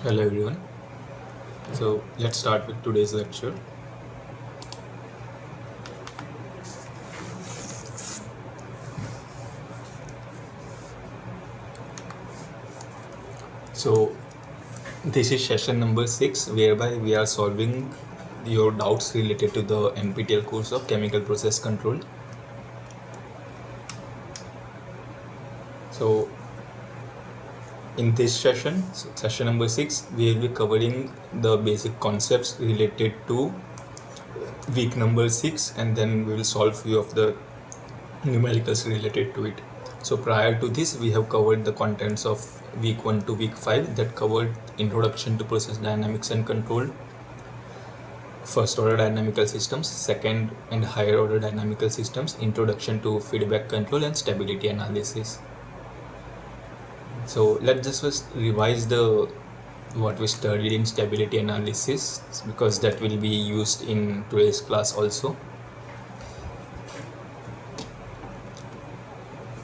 Hello everyone. So let's start with today's lecture. So this is session number 6, whereby we are solving your doubts related to the NPTEL course of Chemical Process Control. So in this session, session number 6, we will be covering the basic concepts related to week number 6, and then we will solve few of the numericals related to it. So prior to this, we have covered the contents of week 1 to week 5 that covered introduction to process dynamics and control, first order dynamical systems, second and higher order dynamical systems, introduction to feedback control, and stability analysis. So let's just first revise what we studied in stability analysis, because that will be used in today's class also.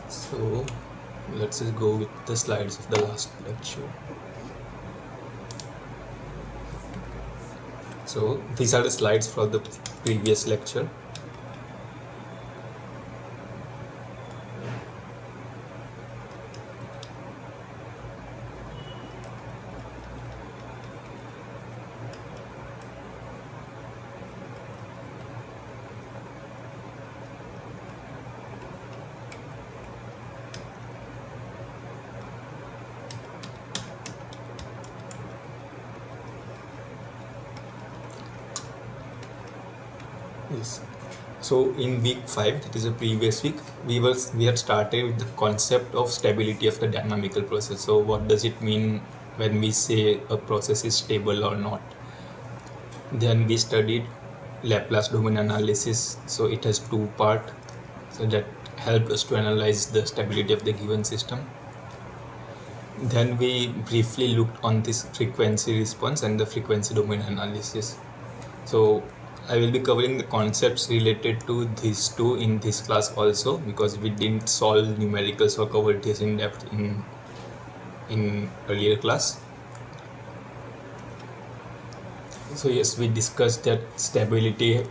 So let's just go with the slides of the last lecture. So these are the slides for the previous lecture. Yes. So in week 5, that is the previous week, we had started with the concept of stability of the dynamical process. So what does it mean when we say a process is stable or not? Then we studied Laplace domain analysis. So it has two parts. So that helped us to analyze the stability of the given system. Then we briefly looked on this frequency response and the frequency domain analysis. So I will be covering the concepts related to these two in this class also, because we didn't solve numericals or cover this in depth in earlier class. So yes, we discussed that stability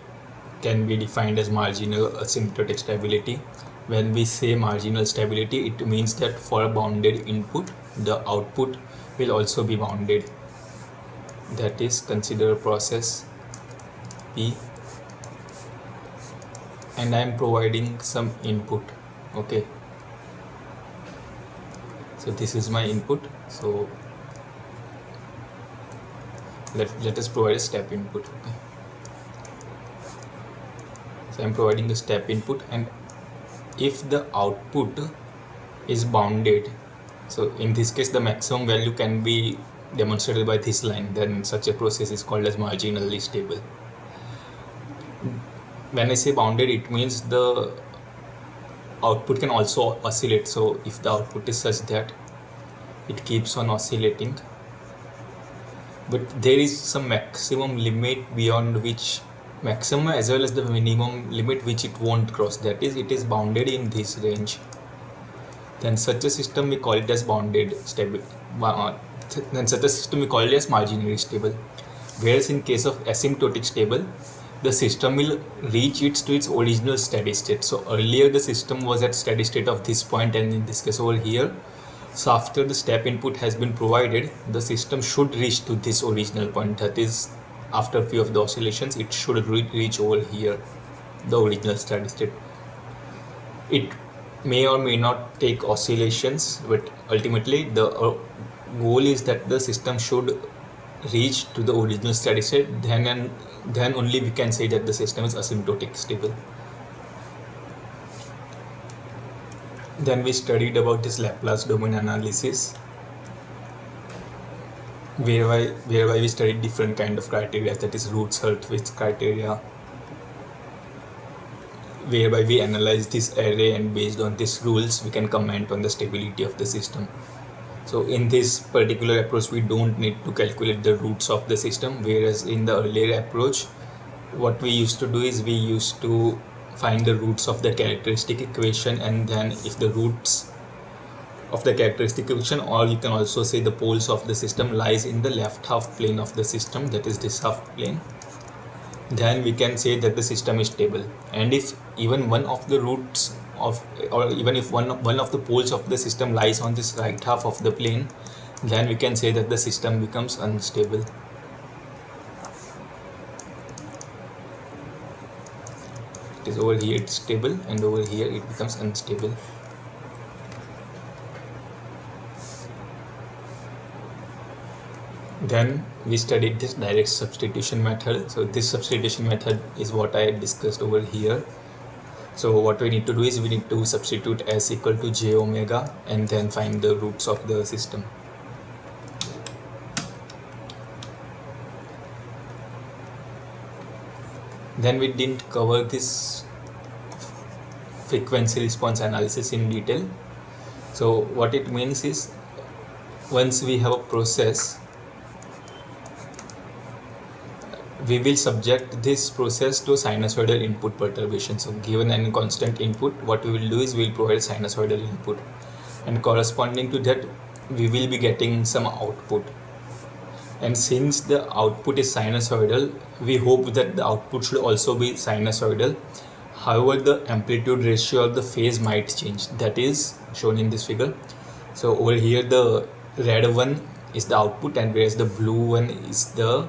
can be defined as marginal asymptotic stability. When we say marginal stability, it means that for a bounded input, the output will also be bounded. That is, consider a process P, and I am providing some input. Okay, so this is my input. So let us provide a step input. Okay, so I am providing the step input, and if the output is bounded, so in this case the maximum value can be demonstrated by this line, then such a process is called as marginally stable. When I say bounded, it means the output can also oscillate. So if the output is such that it keeps on oscillating, but there is some maximum limit beyond which, maximum as well as the minimum limit which it won't cross, that is, it is bounded in this range, then such a system we call it as bounded stable. Then such a system we call it as marginally stable. Whereas in case of asymptotic stable, the system will reach to its original steady state. So earlier the system was at steady state of this point, and in this case over here, so after the step input has been provided, the system should reach to this original point. That is, after a few of the oscillations, it should reach over here, the original steady state. It may or may not take oscillations, but ultimately the goal is that the system should reach to the original steady state. Then only we can say that the system is asymptotic stable. Then we studied about this Laplace domain analysis, whereby we studied different kind of criteria, that is Roots-Hurwitz criteria, whereby we analyze this array, and based on these rules we can comment on the stability of the system. So in this particular approach, we don't need to calculate the roots of the system, whereas in the earlier approach, what we used to do is we used to find the roots of the characteristic equation, and then if the roots of the characteristic equation, or you can also say the poles of the system lies in the left half plane of the system, that is this half plane, then we can say that the system is stable. And if even one of the roots of, or even if one of the poles of the system lies on this right half of the plane, then we can say that the system becomes unstable. It is over here it's stable, and over here it becomes unstable. Then we studied this direct substitution method. So this substitution method is what I discussed over here. So what we need to do is we need to substitute s equal to j omega and then find the roots of the system. Then we didn't cover this frequency response analysis in detail. So what it means is, once we have a process, we will subject this process to sinusoidal input perturbation. So given any constant input, what we will do is we will provide sinusoidal input, and corresponding to that we will be getting some output. And since the output is sinusoidal, we hope that the output should also be sinusoidal. However, the amplitude ratio of the phase might change. That is shown in this figure. So over here the red one is the output, and whereas the blue one is the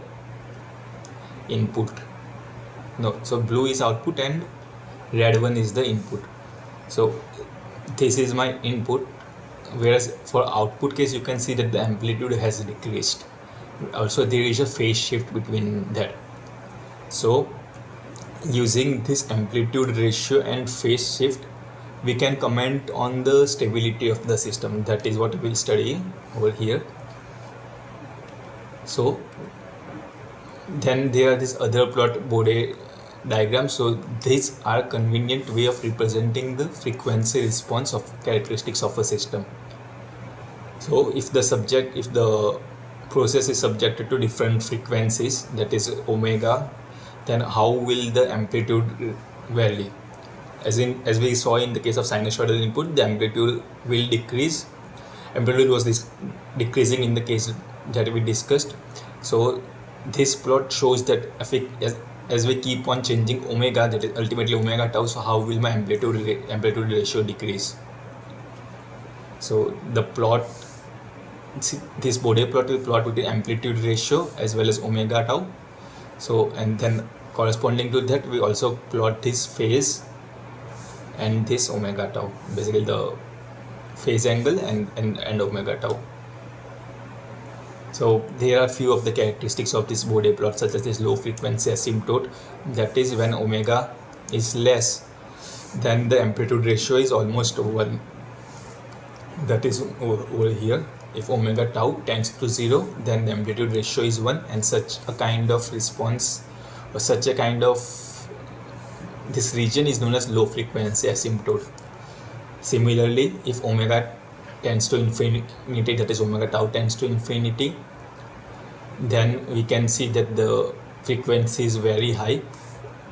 input. No, so blue is output and red one is the input. So this is my input, whereas for output case you can see that the amplitude has decreased. Also there is a phase shift between that. So using this amplitude ratio and phase shift, we can comment on the stability of the system. That is what we will study over here. So then there are this other plot Bode diagram. So these are convenient way of representing the frequency response of characteristics of a system. So if the process is subjected to different frequencies, that is omega, then how will the amplitude vary? As we saw in the case of sinusoidal input, the amplitude will decrease. Amplitude was decreasing in the case that we discussed. So this plot shows that as we keep on changing omega, that is ultimately omega tau, so how will my amplitude ratio decrease? So the plot, this Bode plot will plot with the amplitude ratio as well as omega tau. So and then corresponding to that we also plot this phase and this omega tau, basically the phase angle and omega tau. So there are few of the characteristics of this Bode plot, such as this low frequency asymptote, that is when omega is less, then the amplitude ratio is almost 1. That is over here. If omega tau tends to 0, then the amplitude ratio is 1, and such a kind of response, or such a kind of this region is known as low frequency asymptote. Similarly, if omega tends to infinity, that is omega tau tends to infinity, then we can see that the frequency is very high.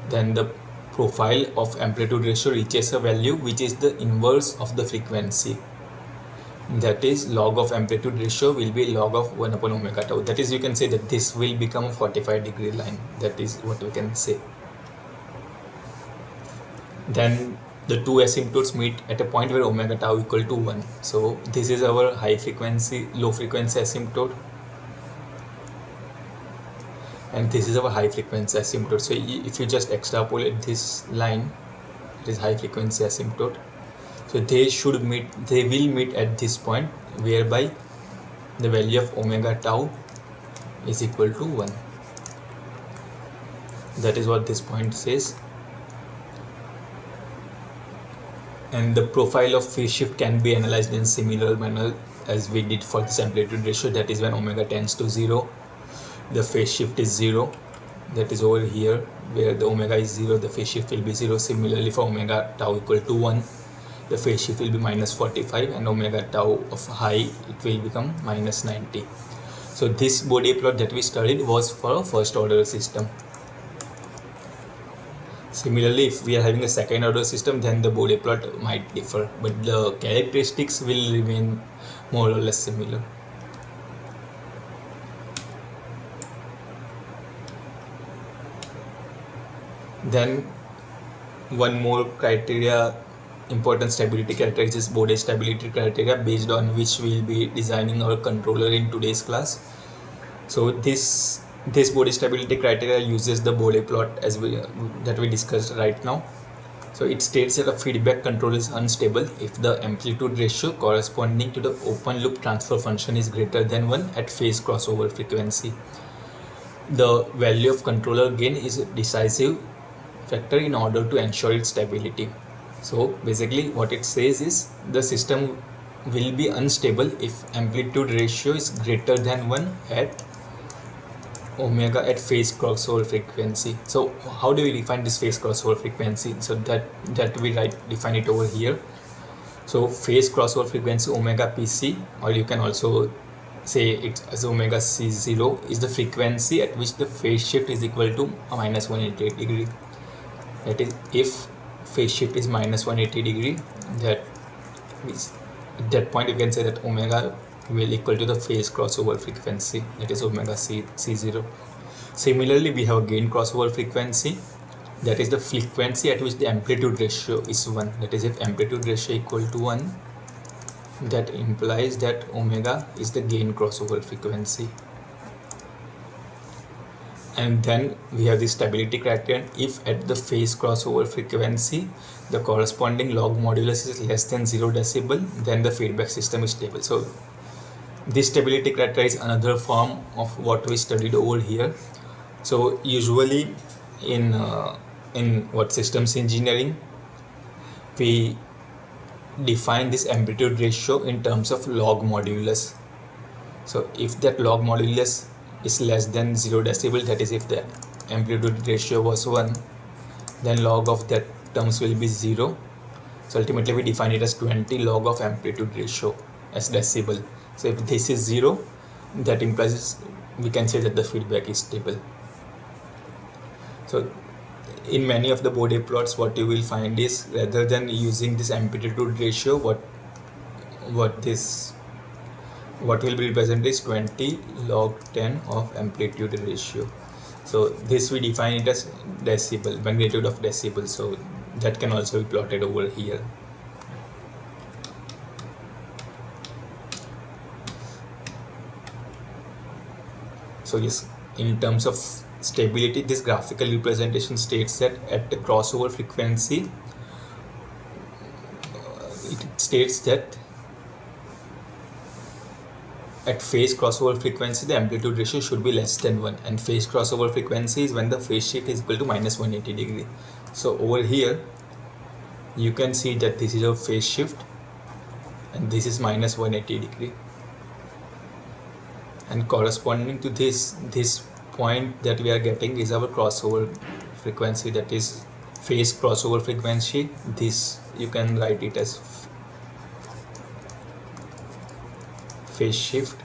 Then the profile of amplitude ratio reaches a value which is the inverse of the frequency. That is log of amplitude ratio will be log of 1 upon omega tau. That is, you can say that this will become a 45-degree line. That is what we can say. Then the two asymptotes meet at a point where omega tau equal to 1. So this is our low frequency asymptote, and this is our high frequency asymptote. So if you just extrapolate this line, it is high frequency asymptote. So they will meet at this point, whereby the value of omega tau is equal to 1. That is what this point says. And the profile of phase shift can be analyzed in similar manner as we did for this amplitude ratio. That is when omega tends to 0, the phase shift is 0. That is over here, where the omega is 0, the phase shift will be 0. Similarly, for omega tau equal to 1, the phase shift will be minus 45, and omega tau of high, it will become minus 90. So this Bode plot that we studied was for a first order system. Similarly, if we are having a second order system, then the Bode plot might differ, but the characteristics will remain more or less similar. Then one more criteria, important stability characteristic, is Bode stability criteria, based on which we will be designing our controller in today's class. So this Bode stability criteria uses the Bode plot as that we discussed right now. So it states that a feedback control is unstable if the amplitude ratio corresponding to the open loop transfer function is greater than 1 at phase crossover frequency. The value of controller gain is a decisive factor in order to ensure its stability. So basically what it says is the system will be unstable if amplitude ratio is greater than 1 at omega at phase crossover frequency. So how do we define this phase crossover frequency? So that we define it over here. So phase crossover frequency omega pc, or you can also say it as omega c0, is the frequency at which the phase shift is equal to minus 188 degree. That is, if phase shift is minus 180 degree, that means at that point you can say that omega will equal to the phase crossover frequency, that is omega c0. Similarly, we have gain crossover frequency, that is the frequency at which the amplitude ratio is 1. That is, if amplitude ratio equal to 1, that implies that omega is the gain crossover frequency. And then we have the stability criterion. If at the phase crossover frequency the corresponding log modulus is less than 0 decibel, then the feedback system is stable. So this stability criteria is another form of what we studied over here. So usually in systems engineering, we define this amplitude ratio in terms of log modulus. So if that log modulus is less than 0 decibel, that is, if the amplitude ratio was 1, then log of that terms will be 0. So ultimately we define it as 20 log of amplitude ratio as decibel. So if this is 0, that implies we can say that the feedback is stable. So in many of the Bode plots, what you will find is, rather than using this amplitude ratio, what will be represented is 20 log 10 of amplitude ratio. So this we define it as decibel, magnitude of decibel. So that can also be plotted over here. So yes, in terms of stability, this graphical representation states that at the crossover frequency, it states that at phase crossover frequency the amplitude ratio should be less than 1, and phase crossover frequency is when the phase shift is equal to minus 180 degree. So over here you can see that this is a phase shift and this is minus 180 degree, and corresponding to this point that we are getting is our crossover frequency, that is phase crossover frequency. This you can write it as phase shift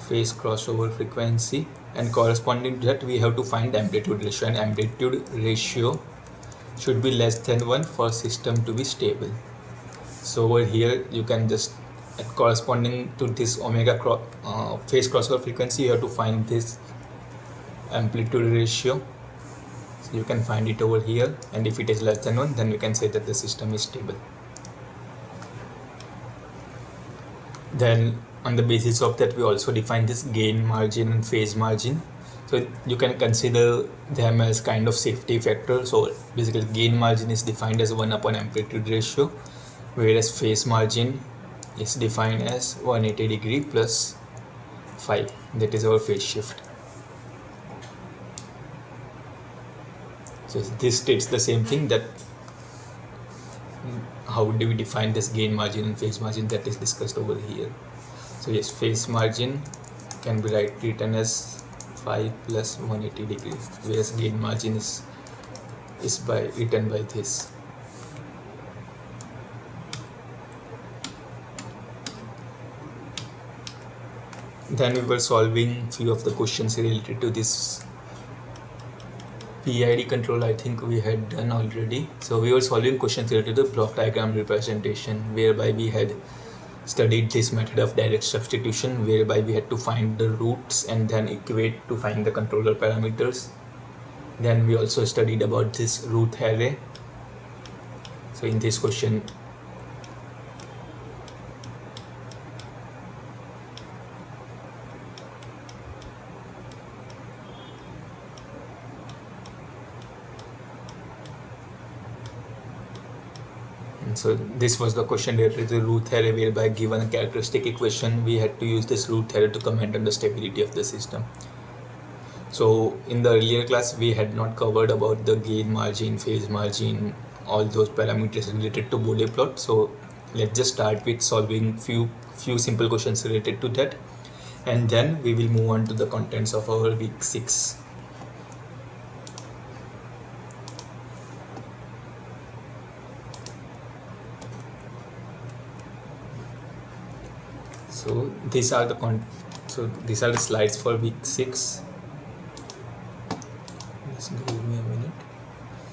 phase crossover frequency, and corresponding to that we have to find the amplitude ratio, and amplitude ratio should be less than 1 for system to be stable. So over here you can just, corresponding to this omega phase crossover frequency, you have to find this amplitude ratio. So you can find it over here, and if it is less than 1, then we can say that the system is stable. Then on the basis of that, we also define this gain margin and phase margin. So you can consider them as kind of safety factor. So basically gain margin is defined as 1 upon amplitude ratio, whereas phase margin is defined as 180 degree plus 5, that is our phase shift. So this states the same thing, that how do we define this gain margin and phase margin, that is discussed over here. So yes, phase margin can be written as 5 plus 180 degree, whereas gain margin is written by this. Then we were solving few of the questions related to this PID control. I think we had done already. So we were solving questions related to block diagram representation, whereby we had studied this method of direct substitution, whereby we had to find the roots and then equate to find the controller parameters. Then we also studied about this root array. So in this question, so this was the question related to the root array, whereby given a characteristic equation, we had to use this root array to comment on the stability of the system. So in the earlier class, we had not covered about the gain margin, phase margin, all those parameters related to Bode plot. So let's just start with solving few simple questions related to that, and then we will move on to the contents of our week 6. So these are the slides for week 6. Just give me a minute.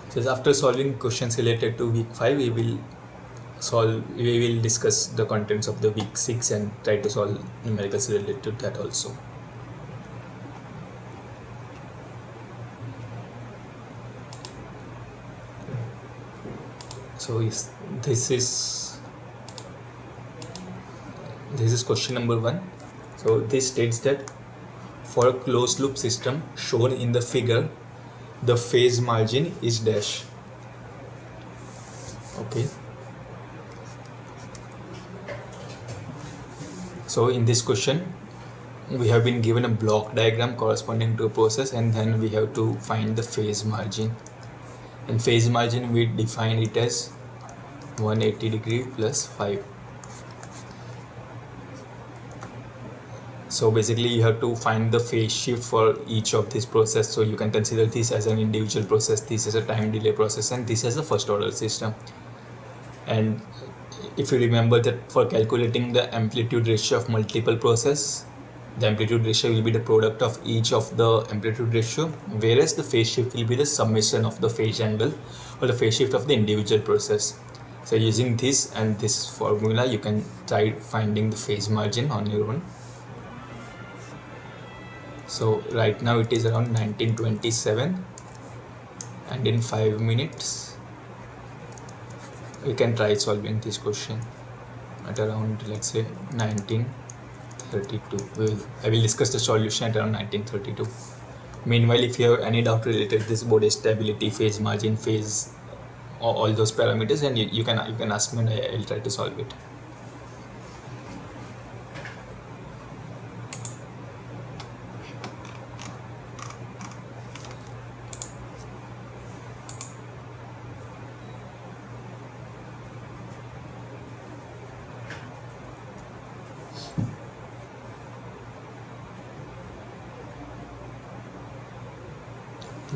So after solving questions related to week 5, we will discuss the contents of the week 6 and try to solve numericals related to that also. So this is question number 1. So this states that for a closed loop system shown in the figure, the phase margin is dash. Okay. So in this question, we have been given a block diagram corresponding to a process, and then we have to find the phase margin. And phase margin, we define it as 180 degree plus 5. So basically you have to find the phase shift for each of this process. So you can consider this as an individual process, this is a time delay process, and this is a first order system. And if you remember that for calculating the amplitude ratio of multiple process, the amplitude ratio will be the product of each of the amplitude ratio, whereas the phase shift will be the summation of the phase angle or the phase shift of the individual process. So using this and this formula, you can try finding the phase margin on your own. So right now it is around 1927, and in 5 minutes we can try solving this question at around, let's say, 1932. I will discuss the solution at around 1932. Meanwhile, if you have any doubt related to this Bode stability, phase margin, phase, all those parameters, and you can ask me and I'll try to solve it.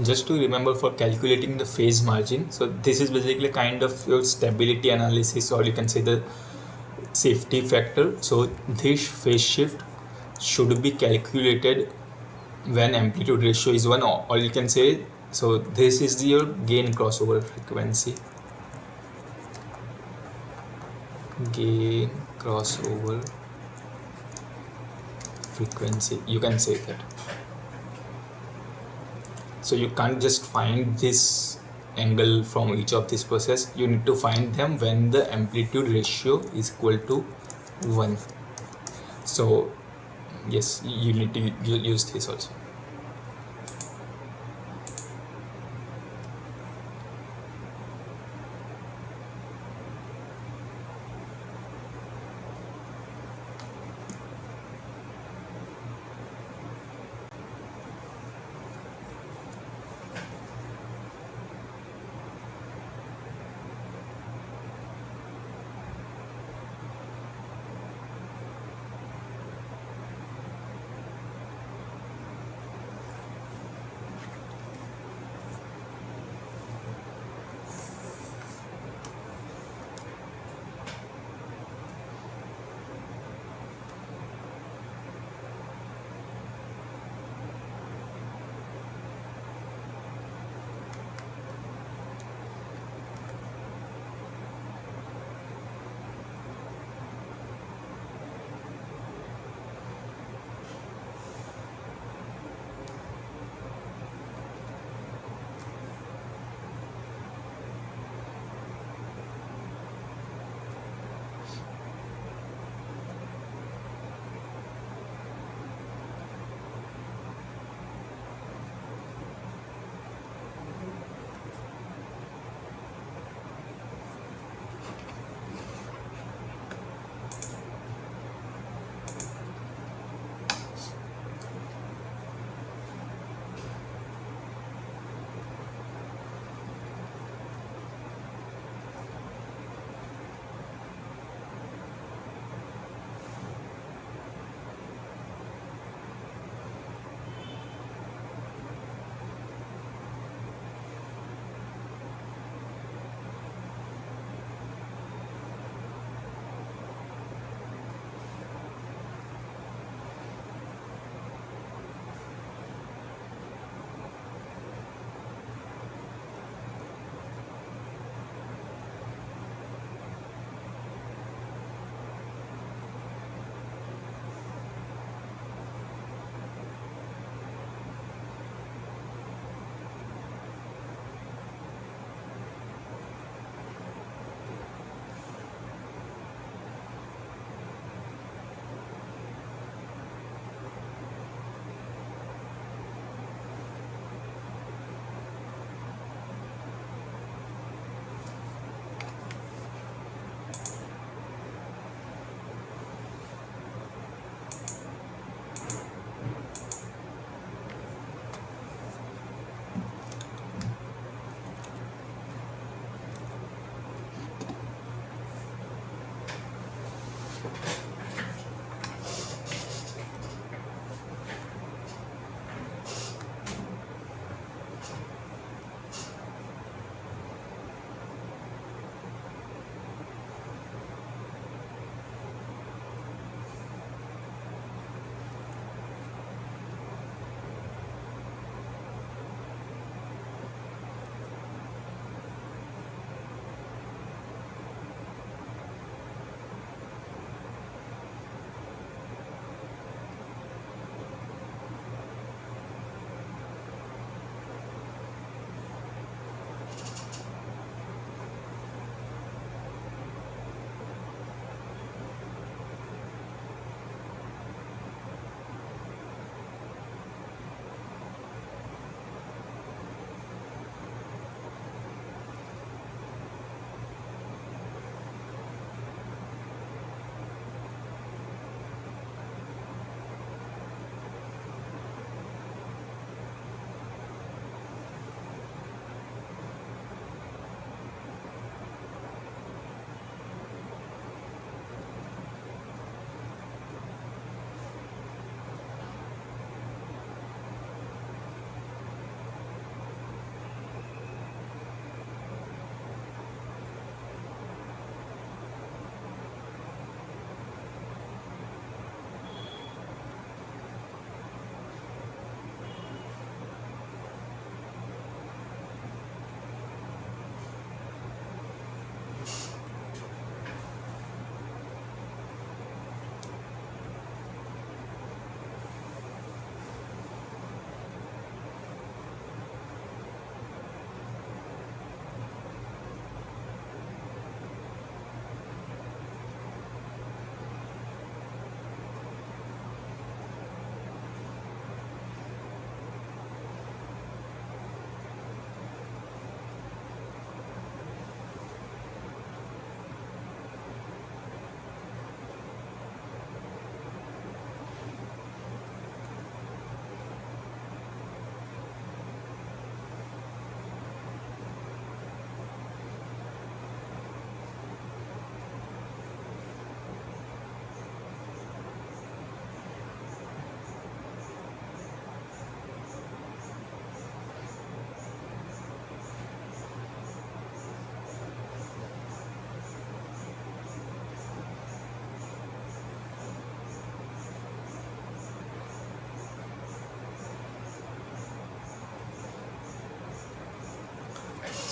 Just to remember, for calculating the phase margin, so this is basically kind of your stability analysis, or you can say the safety factor. So this phase shift should be calculated when amplitude ratio is 1, or you can say, so this is your gain crossover frequency. Gain crossover frequency, you can say that. So you can't just find this angle from each of this process, you need to find them when the amplitude ratio is equal to 1. So yes, you need to use this also.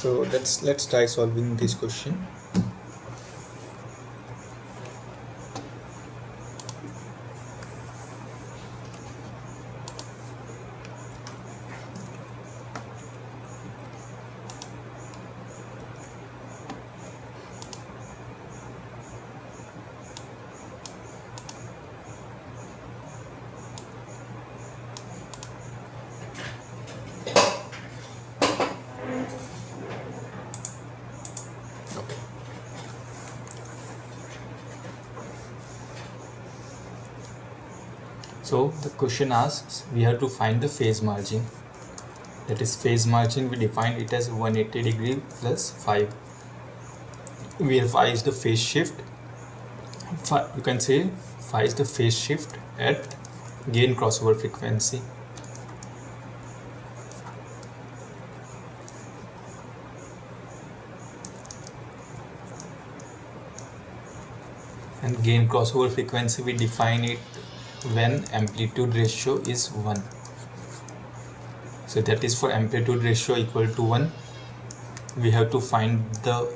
So let's try solving this question. Okay. So the question asks, we have to find the phase margin. That is, phase margin, we define it as 180 degree plus 5, where phi is the phase shift. You can say phi is the phase shift at gain crossover frequency. And gain crossover frequency, we define it when amplitude ratio is 1. So that is, for amplitude ratio equal to 1, we have to find the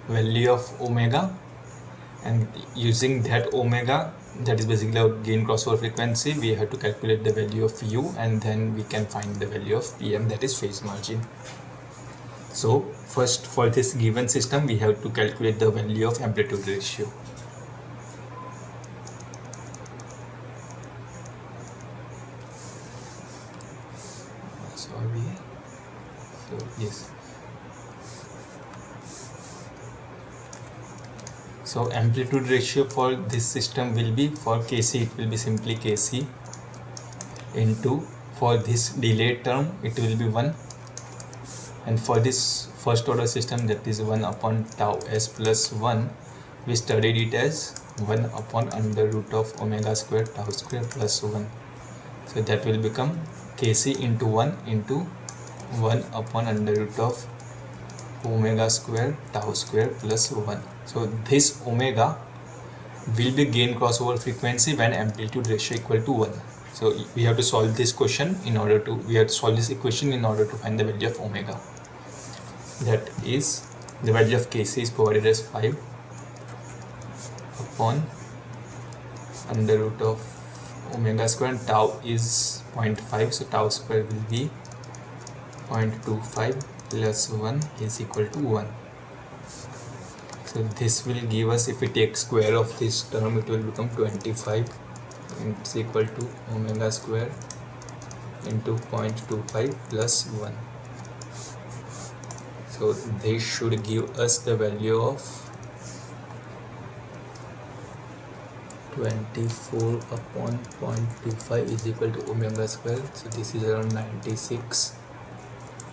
value of omega, and using that omega, that is basically our gain crossover frequency, we have to calculate the value of u, and then we can find the value of pm, that is phase margin. So first, for this given system, we have to calculate the value of amplitude ratio. Sorry. So yes. So amplitude ratio for this system will be, for Kc it will be simply Kc into, for this delay term it will be 1, and for this first order system, that is 1 upon tau s plus 1, we studied it as 1 upon under root of omega square tau square plus 1. So that will become Kc into 1 into 1 upon under root of omega square tau square plus 1. So this omega will be gain crossover frequency when amplitude ratio equal to 1. So we have to solve this question in order to, we have to solve this equation in order to find the value of omega. That is, the value of Kc is provided as 5 upon under root of omega square, and tau is 0.5, so tau square will be 0.25 plus 1 is equal to 1. So this will give us, if we take square of this term, it will become 25, and it's equal to omega square into 0.25 plus 1. So this should give us the value of 24 upon 0.25 is equal to omega square. So this is around 96,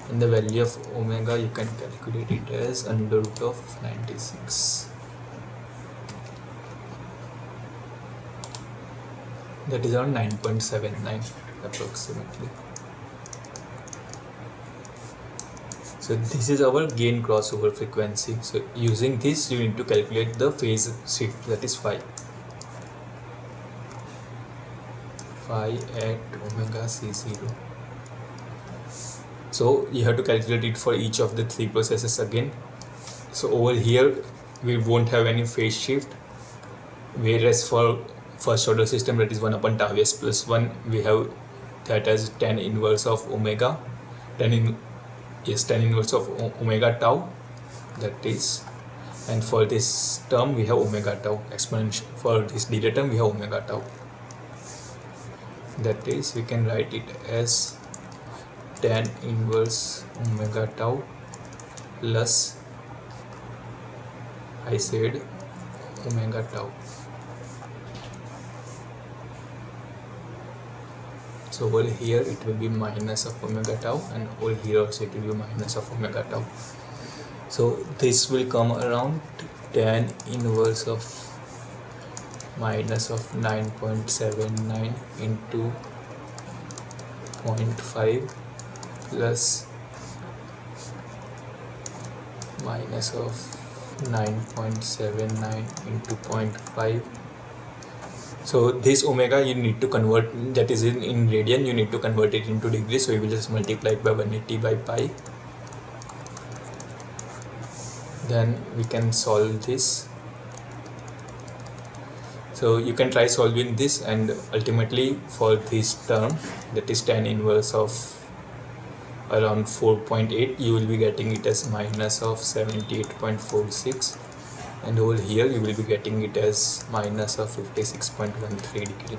and the value of omega you can calculate it as under root of 96. That is around 9.79 approximately. So this is our gain crossover frequency. So using this, you need to calculate the phase shift, that is phi. Phi at omega c0. So you have to calculate it for each of the three processes again. So over here we won't have any phase shift, whereas for first order system, that is 1 upon tau s plus 1, we have that as tan inverse of omega, tan inverse of omega tau, that is, and for this term we have omega tau exponential, for this delay term we have omega tau, that is, we can write it as tan inverse omega tau plus, I said, omega tau. So over here it will be minus of omega tau, and over here also it will be minus of omega tau. So this will come around tan inverse of minus of 9.79 into 0.5 plus minus of 9.79 into 0.5. So this omega you need to convert, that is in radian, you need to convert it into degrees, so you will just multiply it by 180 by pi. then we can solve this. So you can try solving this, and ultimately for this term, that is tan inverse of around 4.8, you will be getting it as minus of 78.46, and over here you will be getting it as minus of 56.13 degree.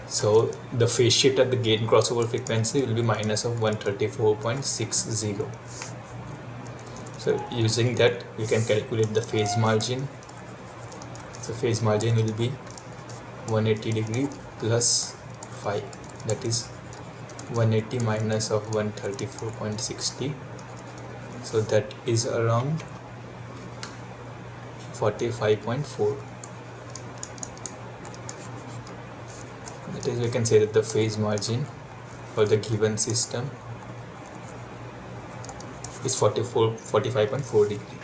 So the phase shift at the gain crossover frequency will be minus of 134.60. So using that, we can calculate the phase margin. So phase margin will be 180 degree plus 5, that is 180 minus of 134.60. So that is around 45.4. That is, we can say that the phase margin for the given system is 45.4 degree.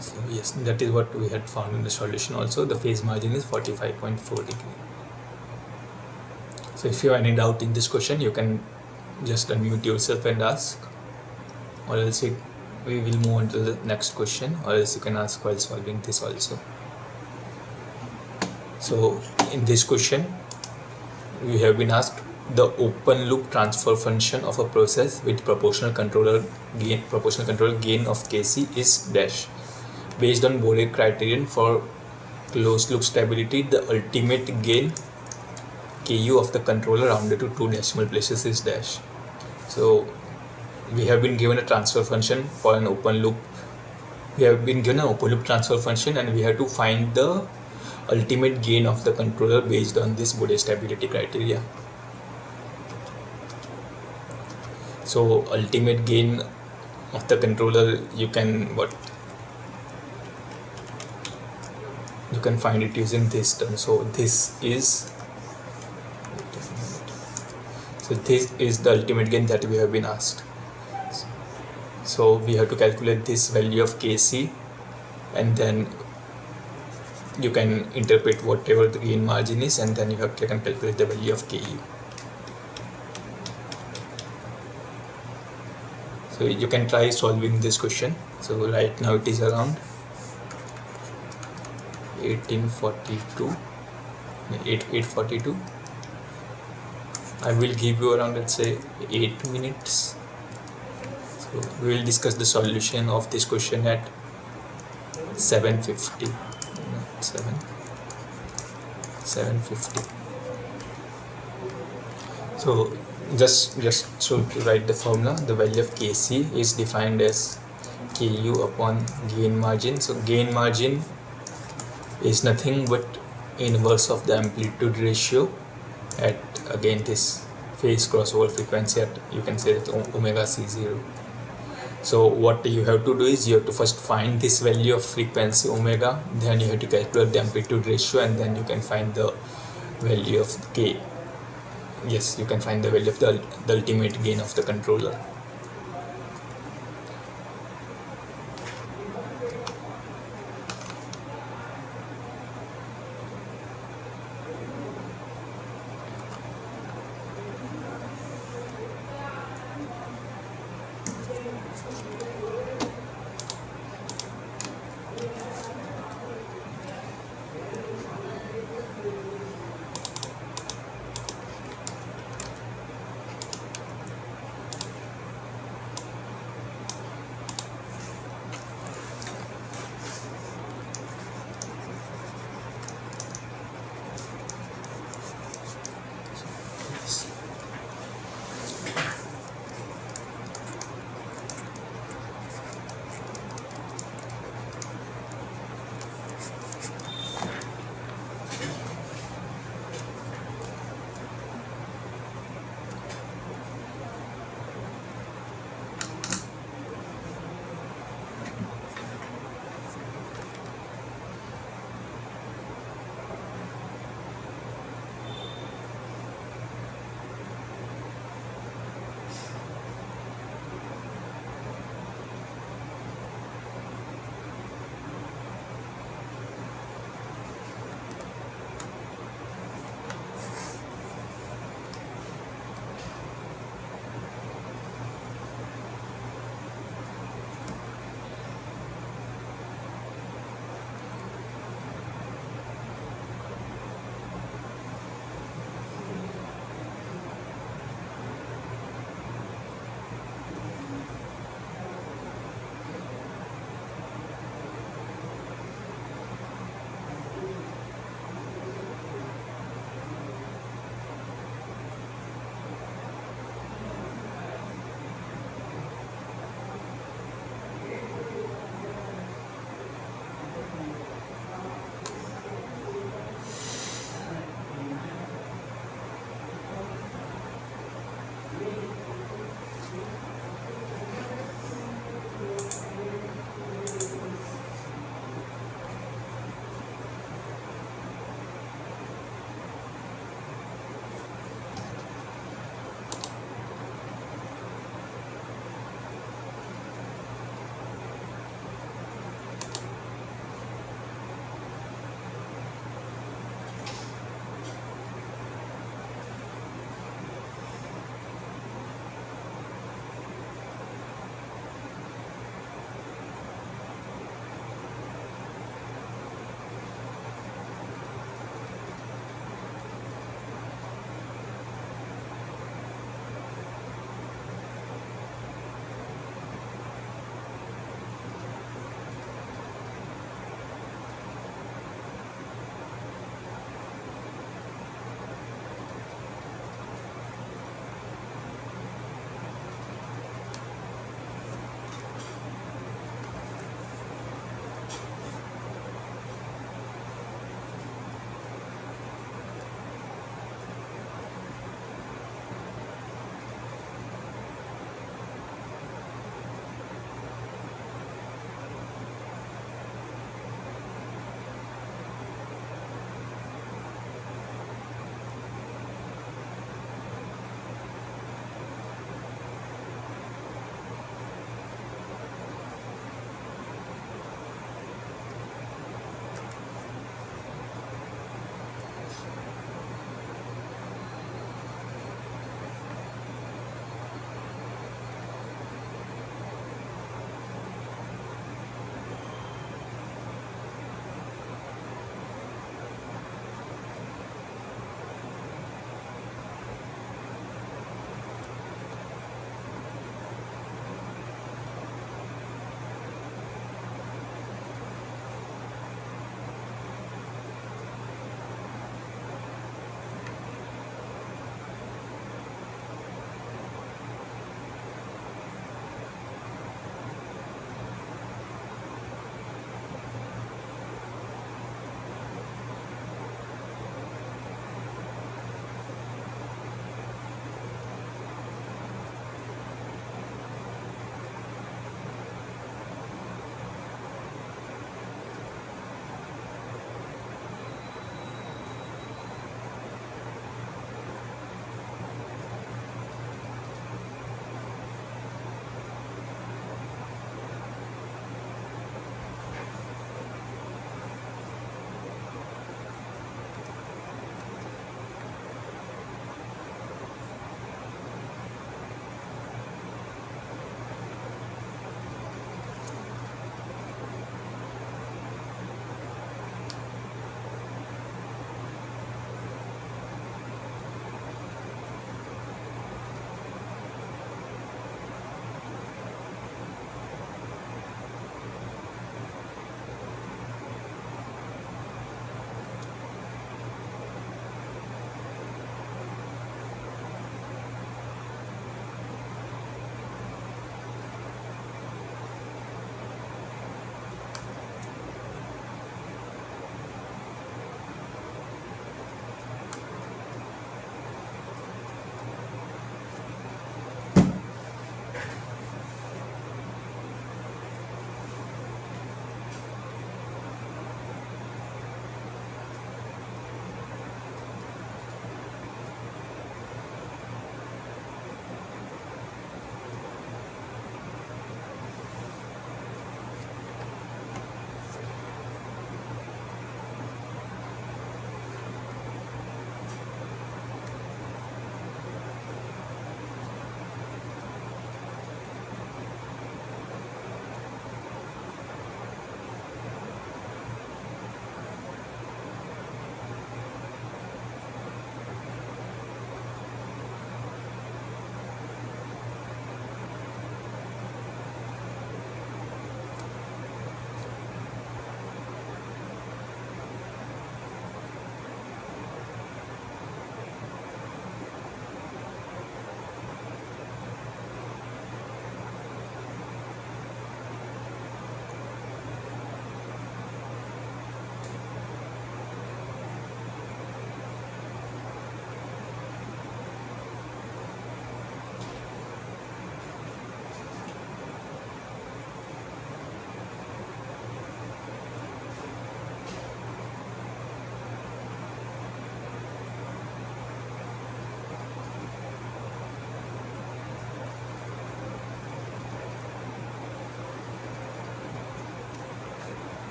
So yes, that is what we had found in the solution also. The phase margin is 45.4 degree. So if you have any doubt in this question, you can just unmute yourself and ask, or else we will move on to the next question, or else you can ask while solving this also. So in this question, we have been asked the open loop transfer function of a process with proportional control gain of Kc is dash. Based on Borel criterion for closed loop stability, the ultimate gain Ku of the controller rounded to 2 decimal places is dash. So we have been given a transfer function for an open loop. We have been given an open loop transfer function, and we have to find the ultimate gain of the controller based on this Borel stability criteria. So ultimate gain of the controller, you can find it using this term. So this is the ultimate gain that we have been asked. So we have to calculate this value of Kc, and then you can interpret whatever the gain margin is, and then you can calculate the value of Ku. So you can try solving this question. So right now it is around 842. I will give you around, let's say, 8 minutes. So we will discuss the solution of this question at 7:50. 7:50. So just to write the formula, the value of Kc is defined as Ku upon gain margin. So gain margin is nothing but inverse of the amplitude ratio at, again, this phase crossover frequency at, you can say that, omega c0. So what you have to do is you have to first find this value of frequency omega, then you have to calculate the amplitude ratio, and then you can find the value of k. Yes, you can find the value of the ultimate gain of the controller.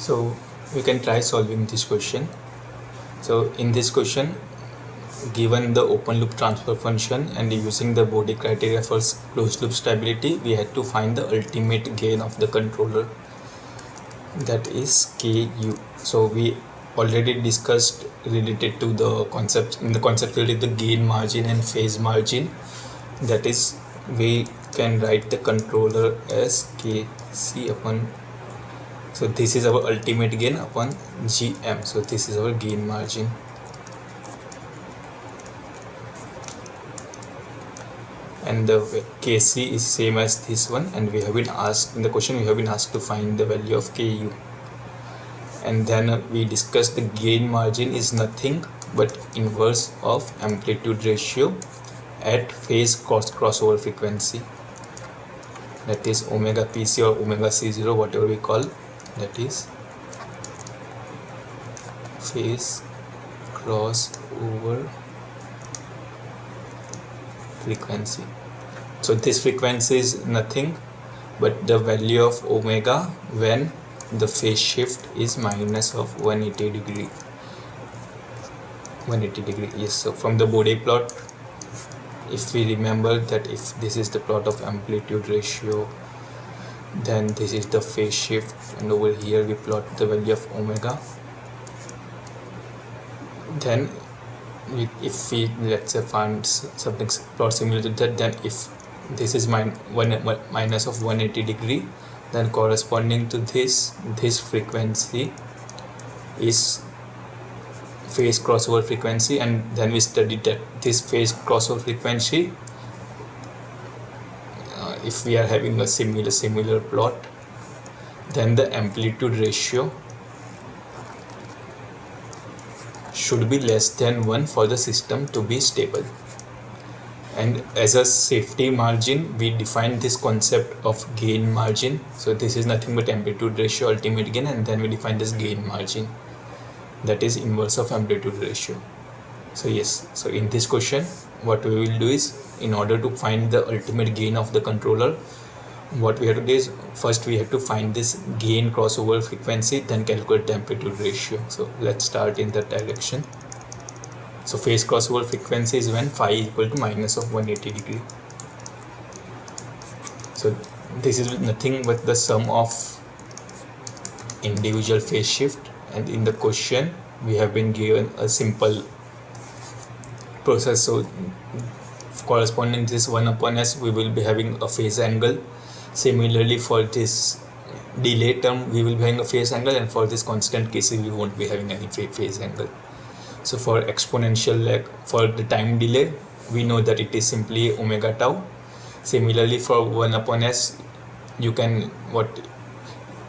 So we can try solving this question. So in this question, given the open loop transfer function and using the Bode criteria for closed loop stability, we had to find the ultimate gain of the controller, that is Ku. So we already discussed related to the concept, in the concept related to the gain margin and phase margin, that is we can write the controller as Kc upon, so this is our ultimate gain upon Gm, so this is our gain margin. And the Kc is same as this one, and we have been asked in the question, we have been asked to find the value of Ku. And then we discussed the gain margin is nothing but inverse of amplitude ratio at phase crossover frequency, that is omega Pc or omega C0, whatever we call, that is phase crossover frequency. So this frequency is nothing but the value of omega when the phase shift is minus of 180 degree. Yes. So from the Bode plot, if we remember that if this is the plot of amplitude ratio, then this is the phase shift, and over here we plot the value of omega. Then if we, let's say, find something plot similar to that, then if this is minus of 180 degree, then corresponding to this frequency is phase crossover frequency. And then we studied that this phase crossover frequency, if we are having a similar plot, then the amplitude ratio should be less than 1 for the system to be stable. And as a safety margin, we define this concept of gain margin. So this is nothing but amplitude ratio ultimate gain, and then we define this gain margin, that is inverse of amplitude ratio. So yes, so in this question what we will do is, in order to find the ultimate gain of the controller, what we have to do is, first we have to find this gain crossover frequency, then calculate the amplitude ratio. So let's start in that direction. So phase crossover frequency is when phi is equal to minus of 180 degree. So this is nothing but the sum of individual phase shift, and in the question we have been given a simple process. So corresponding to this 1 upon s, we will be having a phase angle. Similarly for this delay term, we will be having a phase angle, and for this constant Kc, we won't be having any phase angle. So for exponential lag, for the time delay, we know that it is simply omega tau. Similarly for 1 upon s, you can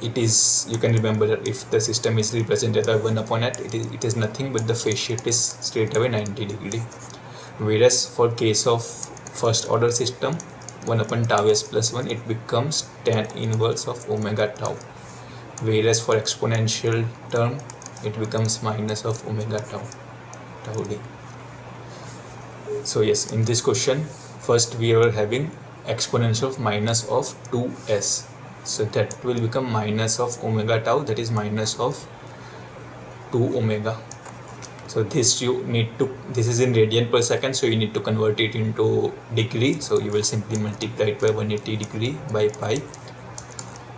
remember that if the system is represented by 1 upon s, it is nothing but the phase shift is straight away 90 degree. Whereas for case of first order system, 1 upon tau s plus 1, it becomes tan inverse of omega tau. Whereas for exponential term, it becomes minus of omega tau d. So yes, in this question, first we are having exponential of minus of 2s. So that will become minus of omega tau, that is minus of 2 omega. So this you need to, this is in radian per second, so you need to convert it into degree. So you will simply multiply it by 180 degree by pi.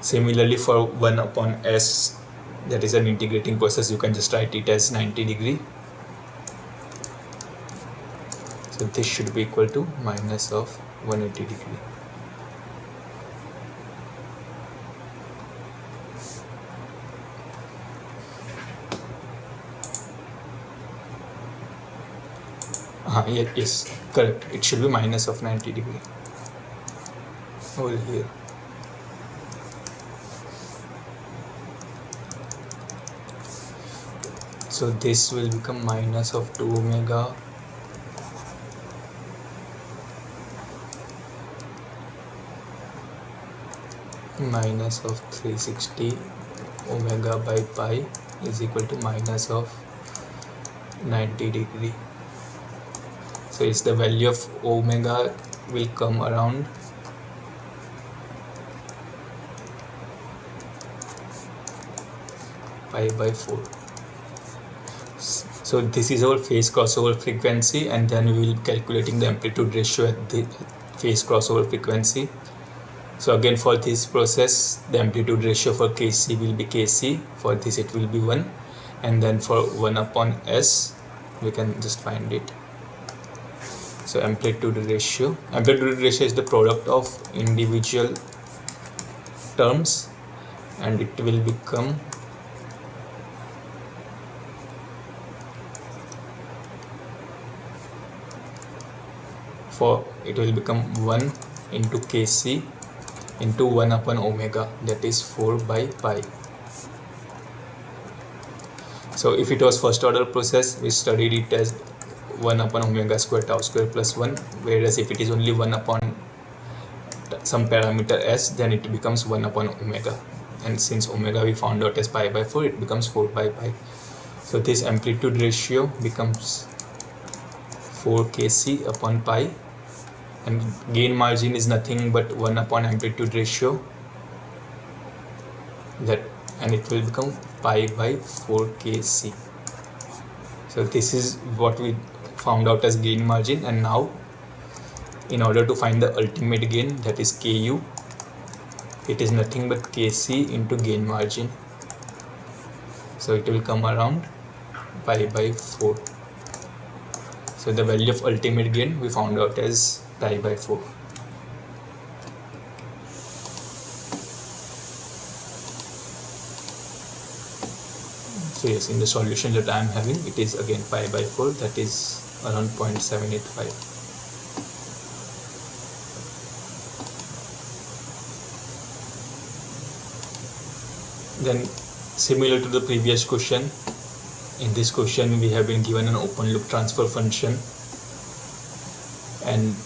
Similarly for 1 upon s, that is an integrating process, you can just write it as 90 degree. So this should be equal to minus of 180 degree. Yes, correct. It should be minus of 90 degree over here. So this will become minus of 2 omega minus of 360 omega by pi is equal to minus of 90 degree. So it's the value of omega will come around pi by 4. So this is our phase crossover frequency, and then we will be calculating the amplitude ratio at the phase crossover frequency. So again, for this process, the amplitude ratio for Kc will be Kc. For this it will be 1, and then for 1 upon S we can just find it. So amplitude ratio is the product of individual terms, and it will become it will become 1 into Kc into 1 upon omega, that is 4 by pi. So if it was first order process, we studied it as 1 upon omega square tau square plus 1, whereas if it is only 1 upon some parameter s, then it becomes 1 upon omega, and since omega we found out as pi by 4, it becomes 4 by pi. So this amplitude ratio becomes 4 Kc upon pi, and gain margin is nothing but 1 upon amplitude ratio, and it will become pi by 4 Kc. So this is what we found out as gain margin, and now in order to find the ultimate gain, that is Ku, it is nothing but Kc into gain margin. So it will come around pi by 4. So the value of ultimate gain we found out as pi by 4. So yes, in the solution that I am having, it is again pi by 4, that is around 0.785. Then similar to the previous question, in this question we have been given an open loop transfer function, and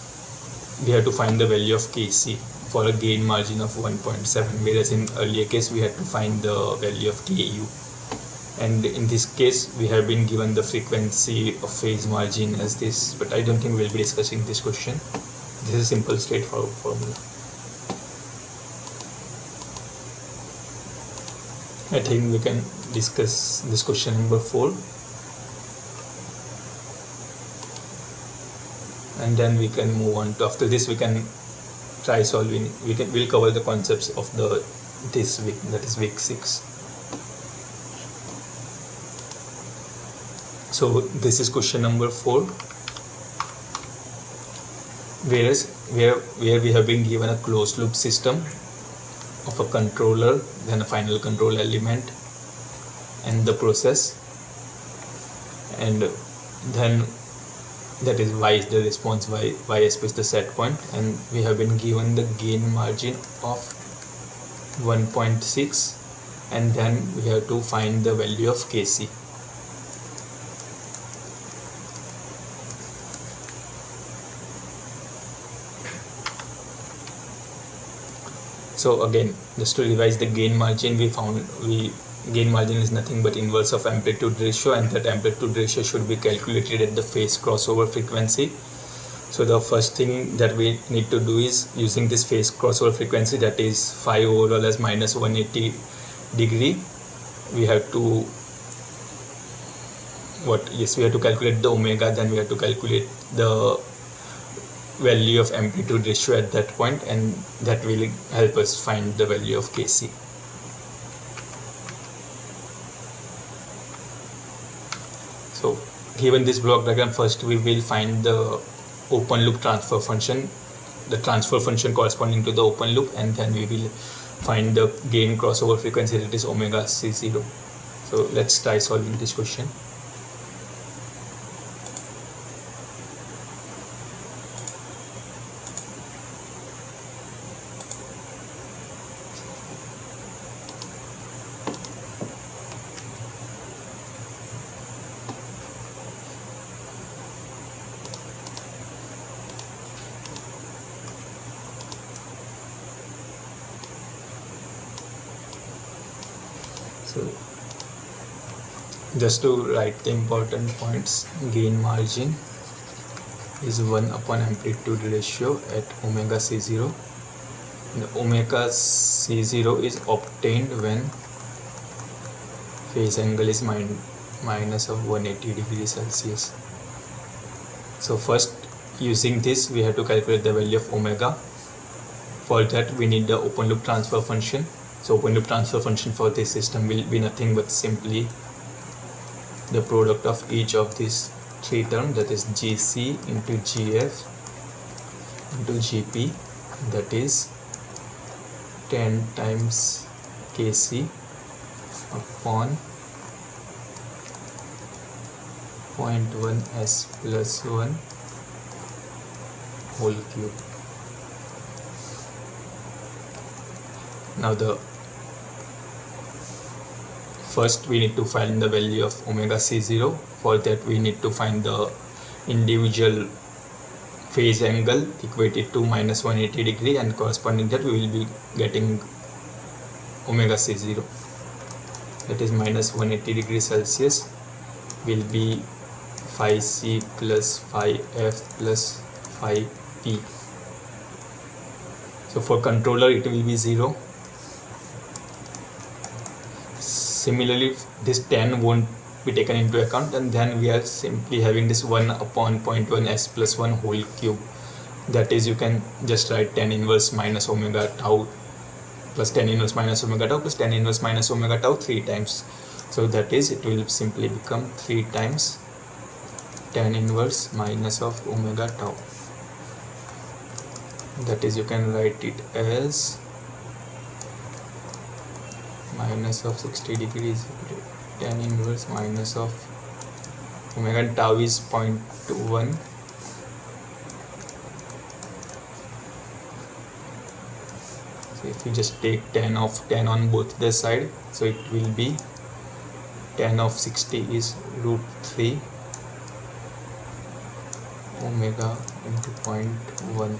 we have to find the value of Kc for a gain margin of 1.7, whereas in earlier case we had to find the value of Ku. And in this case we have been given the frequency of phase margin as this, but I don't think we'll be discussing this question. This is a simple straightforward formula. I think we can discuss this question number 4, and then we can move on to, after this we can try solving, we'll cover the concepts of this week, that is week 6. So this is question number 4, where we have been given a closed loop system of a controller, then a final control element, and the process, and then that is y is the response, ysp is the set point, and we have been given the gain margin of 1.6, and then we have to find the value of Kc. So again, just to revise the gain margin, gain margin is nothing but inverse of amplitude ratio, and that amplitude ratio should be calculated at the phase crossover frequency. So the first thing that we need to do is, using this phase crossover frequency, that is phi overall as minus 180 degree, we have to we have to calculate the omega, then we have to calculate the value of amplitude ratio at that point, and that will help us find the value of Kc. So given this block diagram, first we will find the open loop transfer function, the transfer function corresponding to the open loop, and then we will find the gain crossover frequency, that is omega C0. So let's try solving this question. So just to write the important points, gain margin is 1 upon amplitude ratio at omega C0. And omega C0 is obtained when phase angle is minus of 180 degrees Celsius. So first, using this, we have to calculate the value of omega. For that, we need the open loop transfer function. So open loop transfer function for this system will be nothing but simply the product of each of these three terms, that is GC into GF into GP, that is 10 times Kc upon 0.1 S plus 1 whole cube. Now first we need to find the value of omega C0. For that we need to find the individual phase angle equated to minus 180 degree, and corresponding that we will be getting omega C0, that is minus 180 degrees Celsius will be phi C plus phi F plus phi P. So for controller it will be 0. Similarly, this 10 won't be taken into account, and then we are simply having this 1 upon 0.1 S plus 1 whole cube. That is, you can just write 10 inverse minus omega tau plus 10 inverse minus omega tau plus 10 inverse minus omega tau 3 times. So that is, it will simply become 3 times 10 inverse minus of omega tau. That is, you can write it as minus of 60 degrees 10 inverse minus of omega, and tau is 0.1. So if you just take 10 of 10 on both the side, so it will be 10 of 60 is root 3 omega into 0.1.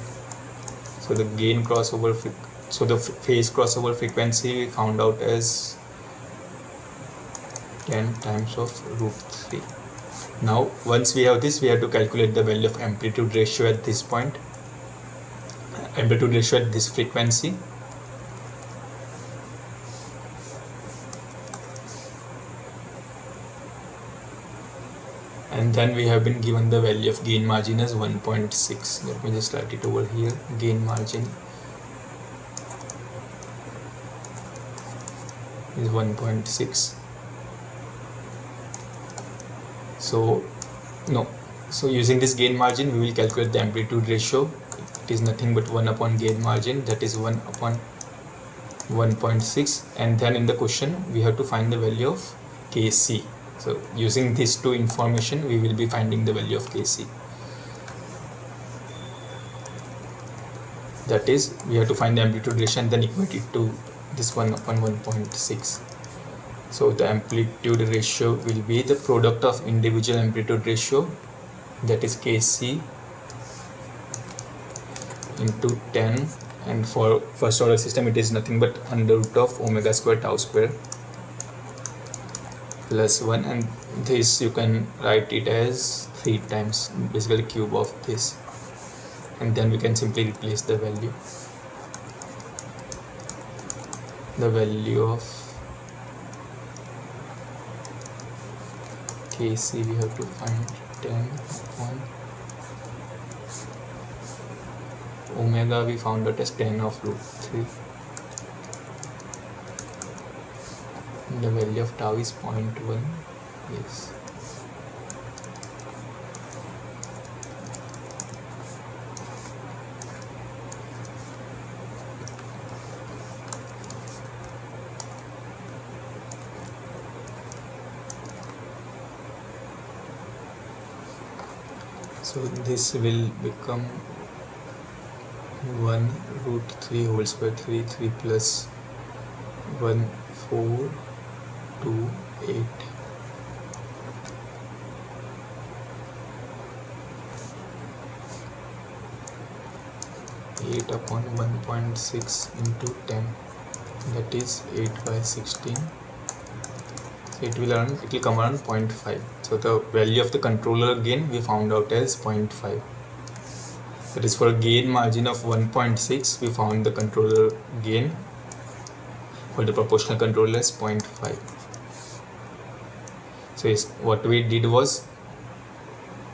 So the gain crossover the phase crossover frequency we found out as 10 times of root 3. Now once we have this, we have to calculate the value of amplitude ratio at this point, amplitude ratio at this frequency. And then we have been given the value of gain margin as 1.6. Let me just write it over here. Gain margin is 1.6. So using this gain margin, we will calculate the amplitude ratio. It is nothing but 1 upon gain margin, that is 1 upon 1.6, and then in the question we have to find the value of Kc. So using these two information, we will be finding the value of Kc. That is, we have to find the amplitude ratio and then equate it to this 1 upon 1.6. So the amplitude ratio will be the product of individual amplitude ratio, that is Kc into 10, and for first order system it is nothing but under root of omega square tau square plus 1, and this you can write it as 3 times, basically cube of this, and then we can simply replace the value of Kc. We have to find 10 upon omega, we found out as 10 of root 3. The value of tau is 0.1. Yes. So this will become 1 root 3 whole square, 3 plus 1 4 2 8 8 upon 1.6 into 10, that is 8 by 16. So it will come around 0.5. So the value of the controller gain we found out as 0.5. That is, for a gain margin of 1.6, we found the controller gain for the proportional controller as 0.5. So yes, what we did was,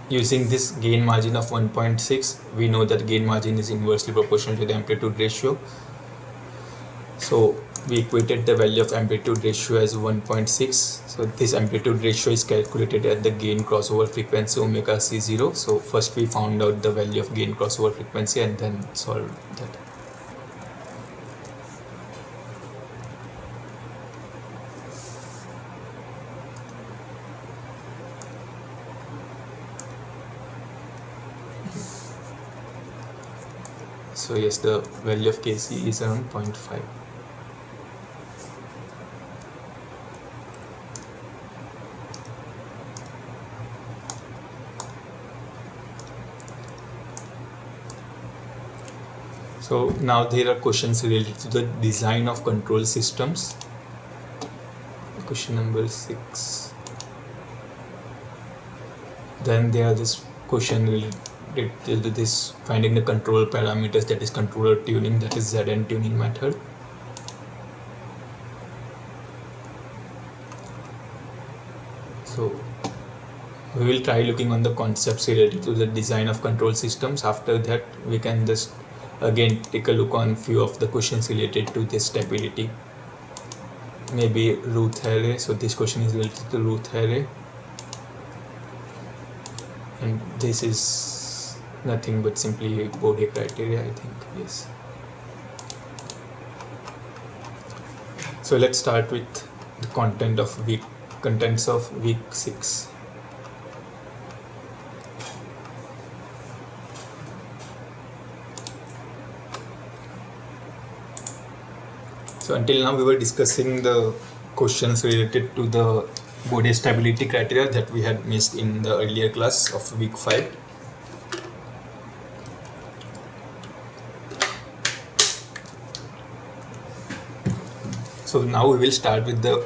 using this gain margin of 1.6, we know that gain margin is inversely proportional to the amplitude ratio. So we equated the value of amplitude ratio as 1.6. So this amplitude ratio is calculated at the gain crossover frequency omega c0. So first we found out the value of gain crossover frequency and then solved that. So yes, the value of Kc is around 0.5. So now there are questions related to the design of control systems. Question number 6. Then there are this question related to this finding the control parameters, that is controller tuning, that is Zn tuning method. So we will try looking on the concepts related to the design of control systems. After that we can just again take a look on few of the questions related to this stability, maybe Routh array. So this question is related to Routh array, and this is nothing but simply Bode criteria, I think. Yes. So let's start with the contents of week 6. So until now we were discussing the questions related to the Bode stability criteria that we had missed in the earlier class of week 5. So now we will start with the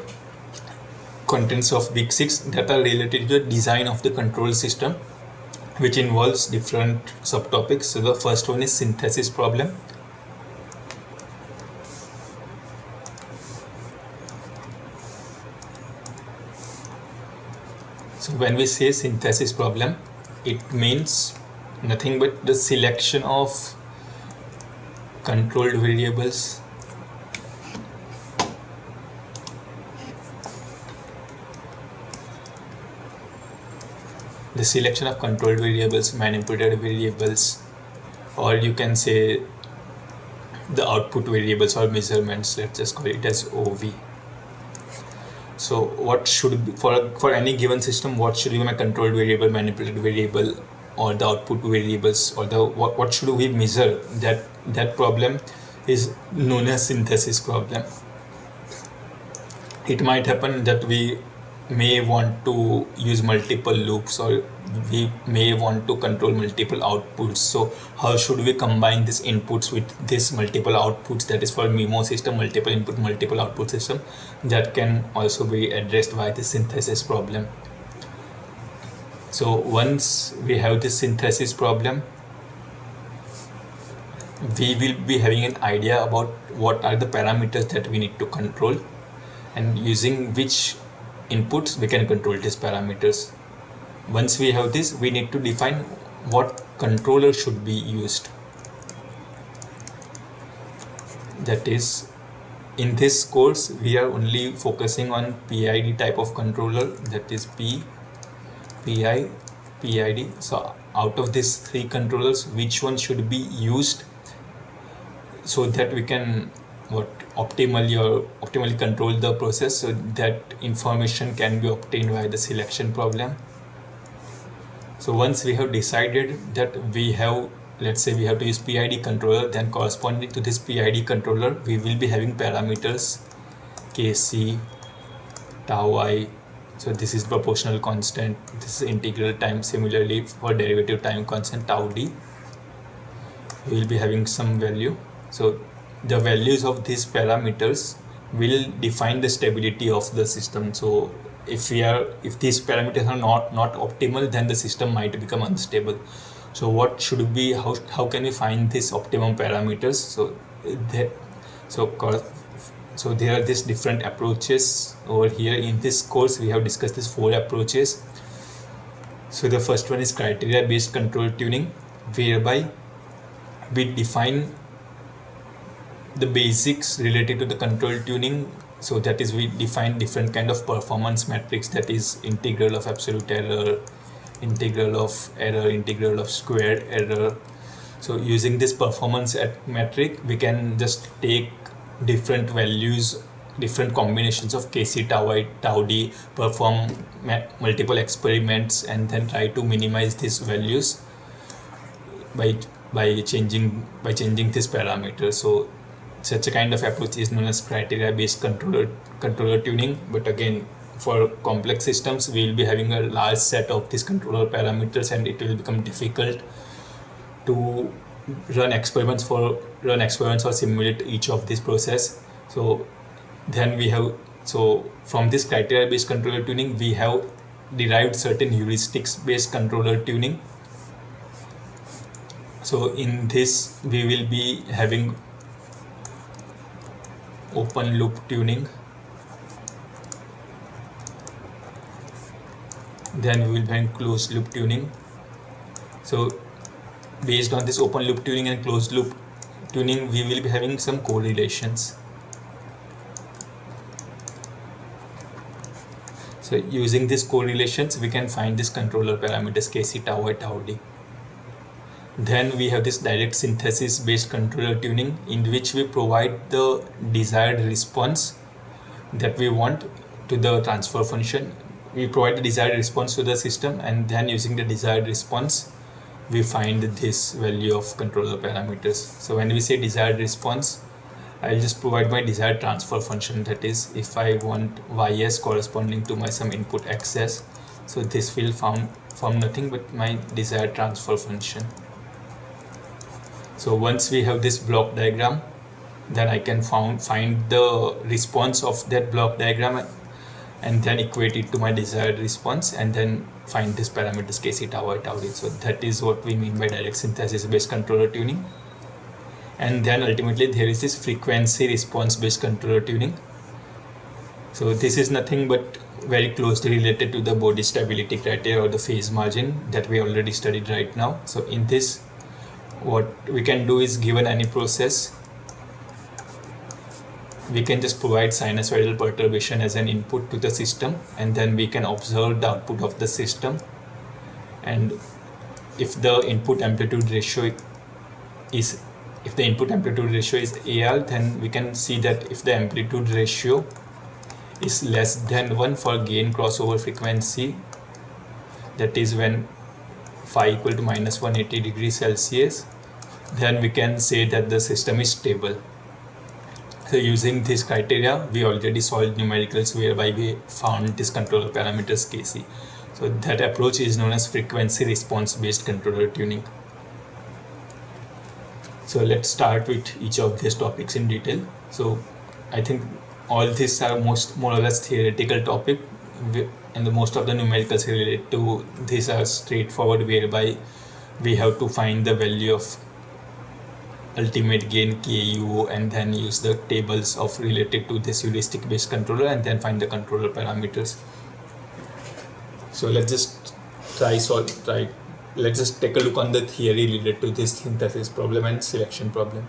contents of week 6 that are related to the design of the control system, which involves different subtopics. So the first one is synthesis problem. So when we say synthesis problem, it means nothing but the selection of controlled variables manipulated variables, or you can say the output variables or measurements. Let's just call it as OV. So what should be, for any given system, what should be my controlled variable, manipulated variable, or the output variables, or the what should we measure? That problem is known as synthesis problem. It might happen that we may want to use multiple loops, or we may want to control multiple outputs. So how should we combine these inputs with this multiple outputs? That is for MIMO system, multiple input, multiple output system. That can also be addressed by the synthesis problem. So once we have this synthesis problem, we will be having an idea about what are the parameters that we need to control, and using which inputs we can control these parameters. Once we have this, we need to define what controller should be used. That is, in this course we are only focusing on PID type of controller, that is P, PI, PID. So out of these 3 controllers, which one should be used so that we can optimally control the process, so that information can be obtained by the selection problem. So once we have decided that we have, let's say we have to use PID controller, then corresponding to this PID controller we will be having parameters Kc, tau I. So this is proportional constant, this is integral time. Similarly for derivative time constant tau d, we will be having some value. So the values of these parameters will define the stability of the system. So if these parameters are not optimal, then the system might become unstable. So what should be, how can we find these optimum parameters? So there are these different approaches over here. In this course we have discussed these 4 approaches. So the first one is criteria based control tuning, whereby we define the basics related to the control tuning. So that is, we define different kind of performance metrics, that is integral of absolute error, integral of error, integral of squared error. So using this performance metric, we can just take different values, different combinations of kc, tau I, tau d, perform multiple experiments, and then try to minimize these values by changing this parameter. So such a kind of approach is known as criteria based controller tuning. But again, for complex systems, we will be having a large set of these controller parameters, and it will become difficult to run experiments or simulate each of this process. So then we have, so from this criteria based controller tuning, we have derived certain heuristics based controller tuning. So in this we will be having open loop tuning, then we will be having closed loop tuning. So based on this open loop tuning and closed loop tuning, we will be having some correlations. So using these correlations, we can find this controller parameters kc, tau I, tau d. Then we have this direct synthesis based controller tuning, in which we provide the desired response that we want to the transfer function. We provide the desired response to the system, and then using the desired response, we find this value of controller parameters. So when we say desired response, I'll just provide my desired transfer function. That is, if I want ys corresponding to my some input xs, so this will form nothing but my desired transfer function. So once we have this block diagram, then I can find the response of that block diagram and then equate it to my desired response, and then find this parameters kc, tau I, tau d. So that is what we mean by direct synthesis based controller tuning. And then ultimately there is this frequency response based controller tuning. So this is nothing but very closely related to the body stability criteria or the phase margin that we already studied right now. So in this, what we can do is, given any process, we can just provide sinusoidal perturbation as an input to the system, and then we can observe the output of the system. And if the input amplitude ratio is AL, then we can see that if the amplitude ratio is less than 1 for gain crossover frequency, that is when phi equal to minus 180 degrees Celsius, then we can say that the system is stable. So using this criteria, we already solved numericals whereby we found this controller parameters kc. So that approach is known as frequency response based controller tuning. So let's start with each of these topics in detail. So I think all these are more or less theoretical topic, and most of the numericals related to these are straightforward, whereby we have to find the value of ultimate gain KU and then use the tables of related to this heuristic based controller and then find the controller parameters. So let's just let's just take a look on the theory related to this synthesis problem and selection problem.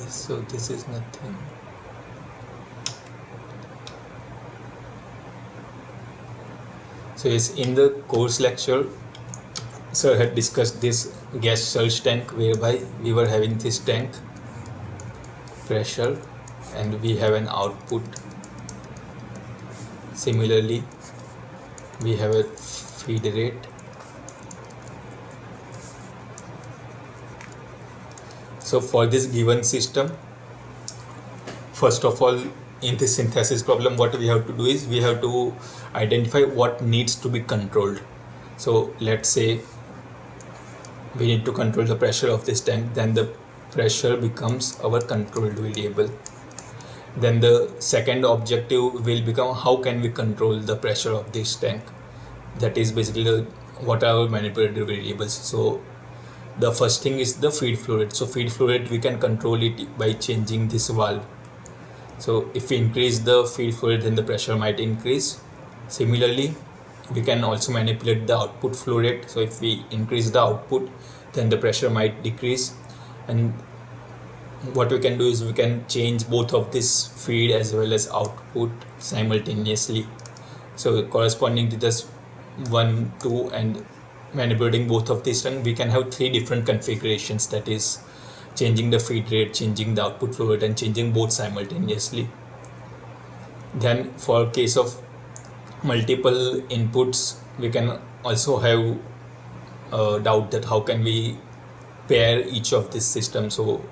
So this is nothing. So yes, in the course lecture, sir had discussed this gas surge tank, whereby we were having this tank pressure and we have an output. Similarly, we have a feed rate. So for this given system, first of all, in this synthesis problem, what we have to do is we have to identify what needs to be controlled. So let's say we need to control the pressure of this tank, then the pressure becomes our controlled variable. Then the second objective will become how can we control the pressure of this tank. That is basically what are our manipulated variables. So the first thing is the feed flow rate. So feed flow rate we can control it by changing this valve. So if we increase the feed flow rate, then the pressure might increase. Similarly, we can also manipulate the output flow rate. So if we increase the output, then the pressure might decrease. And what we can do is we can change both of this feed as well as output simultaneously. So corresponding to this 1, 2 and manipulating both of these, and we can have 3 different configurations, that is changing the feed rate, changing the output flow rate and changing both simultaneously. Then for case of multiple inputs, we can also have a doubt that how can we pair each of this system. So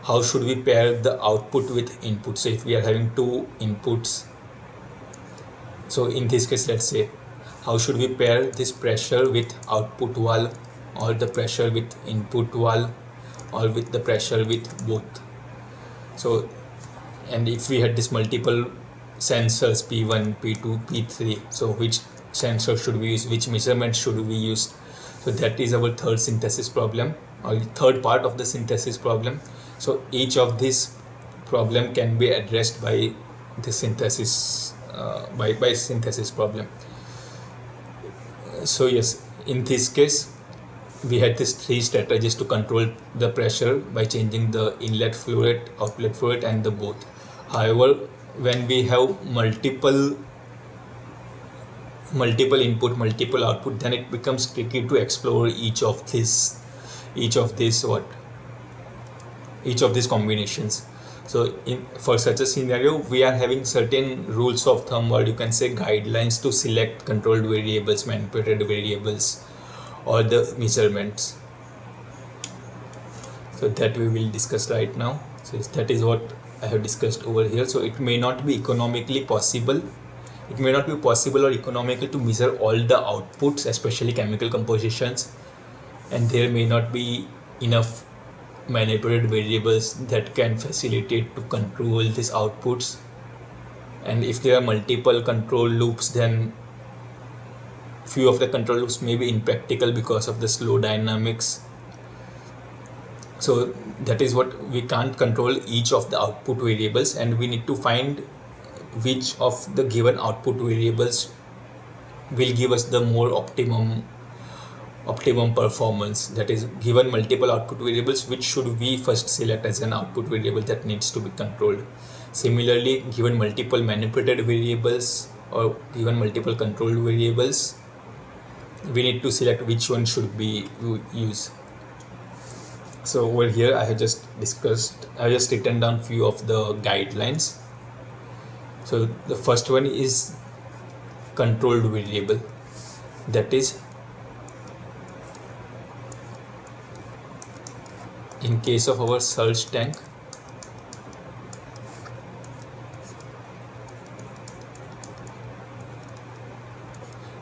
how should we pair the output with input? So if we are having 2 inputs, so in this case, let's say, how should we pair this pressure with output valve, or the pressure with input valve, or with the pressure with both? So, and if we had this multiple sensors P1, P2, P3, so which sensor should we use, which measurement should we use? So that is our third synthesis problem, or third part of the synthesis problem. So each of these problem can be addressed by the synthesis by synthesis problem. So yes, in this case we had these 3 strategies to control the pressure by changing the inlet flow rate, outlet flow rate and the both. However, when we have multiple input, multiple output, then it becomes tricky to explore each of these combinations. So for such a scenario, we are having certain rules of thumb, or you can say guidelines, to select controlled variables, manipulated variables, or the measurements. So that we will discuss right now. So that is what I have discussed over here. So it may not be economically possible. It may not be possible or economical to measure all the outputs, especially chemical compositions, and there may not be enough manipulated variables that can facilitate to control these outputs. And if there are multiple control loops, then few of the control loops may be impractical because of the slow dynamics. So that is what we can't control each of the output variables, and we need to find which of the given output variables will give us the more optimum performance. That is, given multiple output variables, which should we first select as an output variable that needs to be controlled. Similarly, given multiple manipulated variables or given multiple controlled variables, we need to select which one should be used. So over here I have just written down few of the guidelines. So the first one is controlled variable, that is, in case of our surge tank,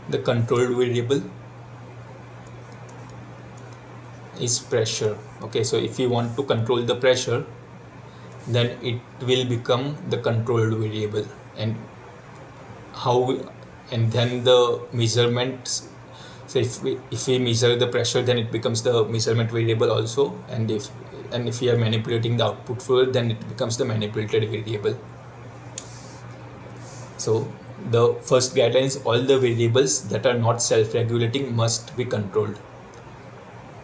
the controlled variable is pressure. Okay, so if we want to control the pressure, then it will become the controlled variable. And then the measurements. So if we measure the pressure, then it becomes the measurement variable also, and if we are manipulating the output flow, then it becomes the manipulated variable. So the first guideline is all the variables that are not self-regulating must be controlled.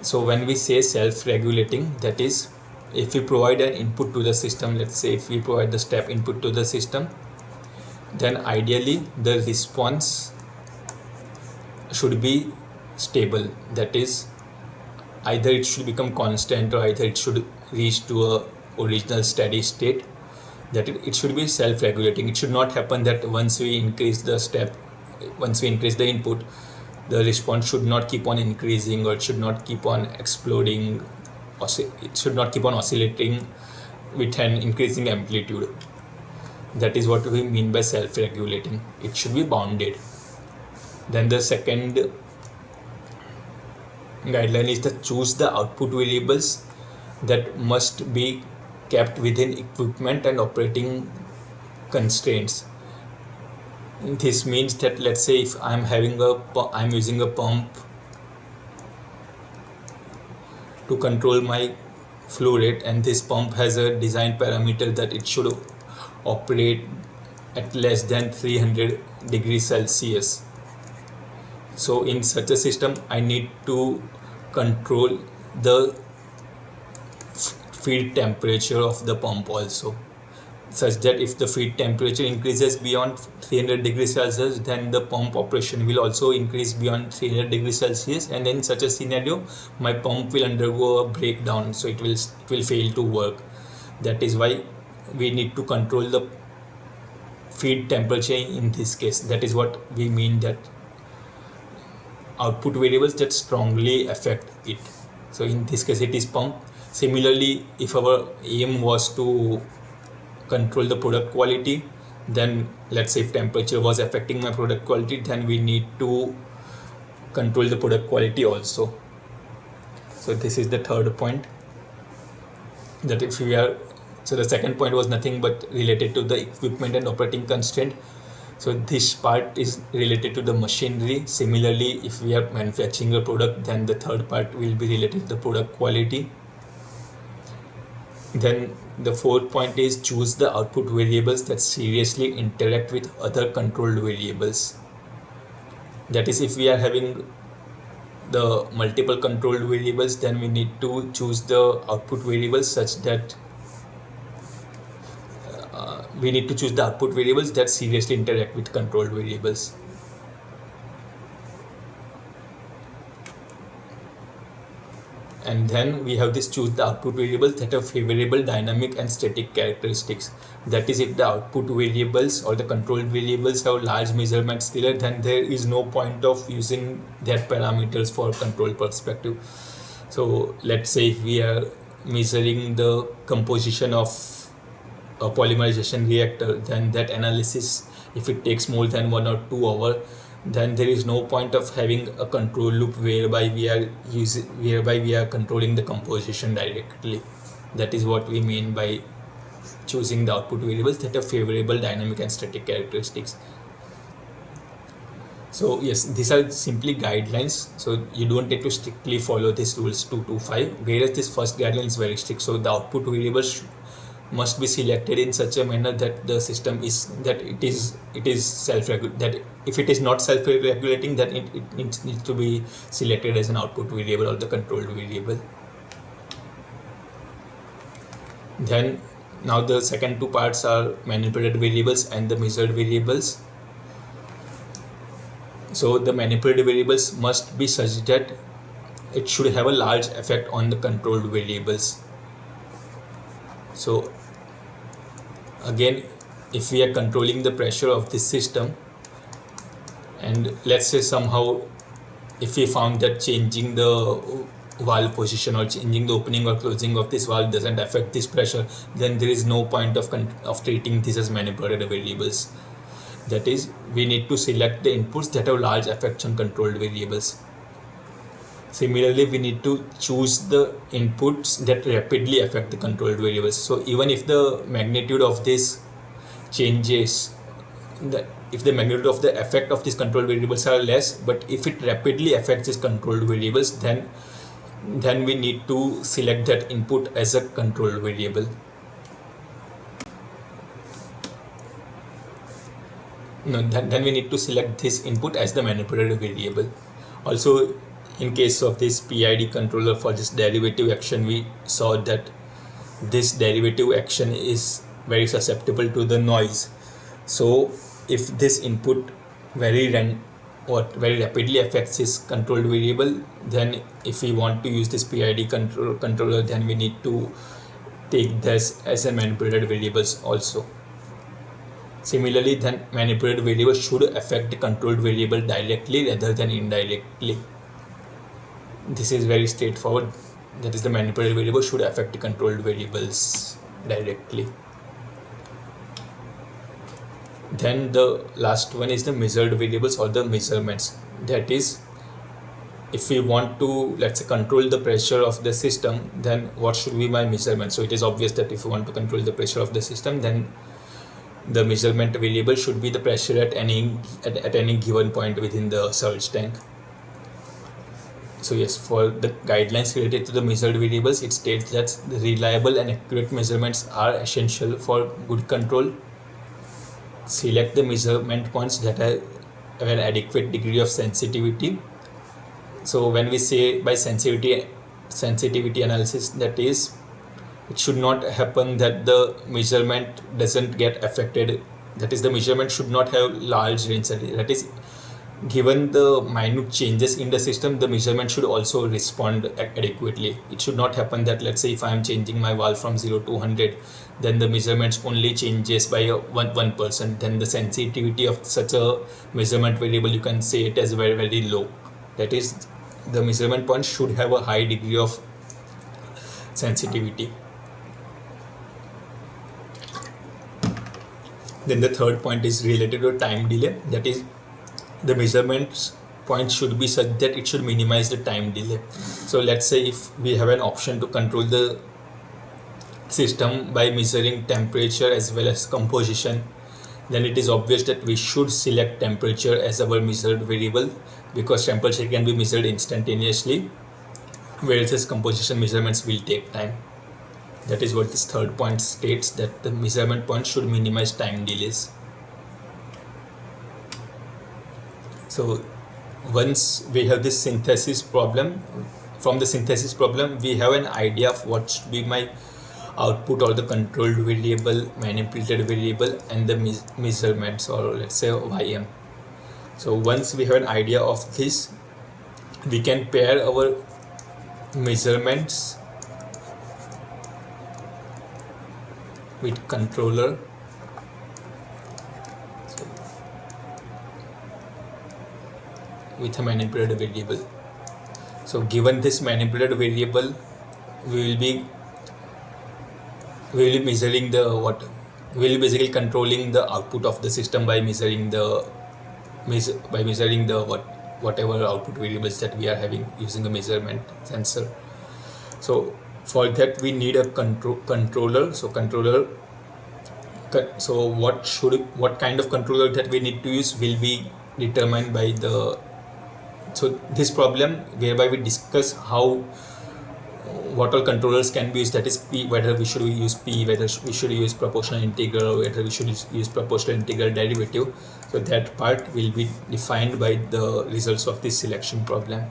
So when we say self-regulating, that is, if we provide an input to the system, let's say if we provide the step input to the system, then ideally the response should be stable. That is, either it should become constant or either it should reach to a original steady state. That it should be self-regulating. It should not happen that once we increase the input, the response should not keep on increasing, or it should not keep on exploding, or it should not keep on oscillating with an increasing amplitude. That is what we mean by self-regulating. It should be bounded. Then the second guideline is to choose the output variables that must be kept within equipment and operating constraints. This means that, let's say, if I'm using a pump to control my flow rate, and this pump has a design parameter that it should operate at less than 300 degrees Celsius. So in such a system, I need to control the feed temperature of the pump also, such that if the feed temperature increases beyond 300 degrees Celsius, then the pump operation will also increase beyond 300 degrees Celsius, and in such a scenario my pump will undergo a breakdown, so it will fail to work. That is why we need to control the feed temperature in this case. That is what we mean that output variables that strongly affect it. So in this case it is pump. Similarly, if our aim was to control the product quality, then let's say if temperature was affecting my product quality, then we need to control the product quality also. So this is the third point, that if we are, so the second point was nothing but related to the equipment and operating constraint. So this part is related to the machinery. Similarly, if we are manufacturing a product, then the third part will be related to the product quality. Then the fourth point is choose the output variables that seriously interact with other controlled variables. That is, if we are having the multiple controlled variables, then we need to choose the output variables such that we need to choose the output variables that seriously interact with controlled variables. And then we have this choose the output variables that have favorable dynamic and static characteristics. That is, if the output variables or the controlled variables have large measurement scale, then there is no point of using their parameters for control perspective. So let's say if we are measuring the composition of a polymerization reactor, then that analysis, if it takes more than 1 or 2 hours, then there is no point of having a control loop whereby we are controlling the composition directly. That is what we mean by choosing the output variables that have favorable dynamic and static characteristics. So yes, these are simply guidelines, so you don't need to strictly follow these rules 2 to 5, whereas this first guideline is very strict. So the output variables must be selected in such a manner that the system is, that it is self-regulating, that if it is not self-regulating, then it needs to be selected as an output variable or the controlled variable. Then now the second two parts are manipulated variables and the measured variables. So the manipulated variables must be such that it should have a large effect on the controlled variables. So again, if we are controlling the pressure of this system, and let's say somehow if we found that changing the valve position or changing the opening or closing of this valve doesn't affect this pressure, then there is no point of treating this as manipulated variables. That is, we need to select the inputs that have large effects on controlled variables. Similarly, we need to choose the inputs that rapidly affect the controlled variables. So even if the magnitude of this changes, if the magnitude of the effect of these controlled variables are less, but if it rapidly affects these controlled variables, then we need to select that input as a controlled variable. No, then we need to select this input as the manipulated variable. Also, in case of this PID controller, for this derivative action, we saw that this derivative action is very susceptible to the noise. So if this input very rapidly affects this controlled variable, then if we want to use this PID controller, then we need to take this as a manipulated variables also. Similarly, then manipulated variable should affect the controlled variable directly rather than indirectly. This is very straightforward. That is, the manipulated variable should affect the controlled variables directly. Then the last one is the measured variables or the measurements. That is, if we want to, let's say, control the pressure of the system, then what should be my measurement? So it is obvious that if you want to control the pressure of the system, then the measurement variable should be the pressure at any given point within the surge tank. So yes, for the guidelines related to the measured variables, it states that the reliable and accurate measurements are essential for good control. Select the measurement points that have an adequate degree of sensitivity. So when we say by sensitivity analysis, that is, it should not happen that the measurement doesn't get affected. That is, the measurement should not have large range. That is, given the minute changes in the system, the measurement should also respond adequately. It should not happen that, let's say, if I am changing my valve from 0 to 100, then the measurements only changes by 1%. Then the sensitivity of such a measurement variable, you can say it as very, very low. That is, the measurement point should have a high degree of sensitivity. Then the third point is related to time delay. That is, the measurement point should be such that it should minimize the time delay. So let's say if we have an option to control the system by measuring temperature as well as composition, then it is obvious that we should select temperature as our measured variable, because temperature can be measured instantaneously, whereas composition measurements will take time. That is what this third point states, that the measurement point should minimize time delays. So once we have this synthesis problem, from the synthesis problem we have an idea of what should be my output or the controlled variable, manipulated variable, and the measurements, or let's say YM. So once we have an idea of this, we can pair our measurements with controller. With a manipulated variable. So given this manipulated variable, we will be measuring the we will be basically controlling the output of the system by measuring the whatever output variables that we are having using a measurement sensor. So for that we need a controller. So what kind of controller that we need to use will be determined by the. So this problem whereby we discuss what all controllers can be used, that is P, whether we should use P, whether we should use proportional integral, or whether we should use proportional integral derivative. So that part will be defined by the results of this selection problem.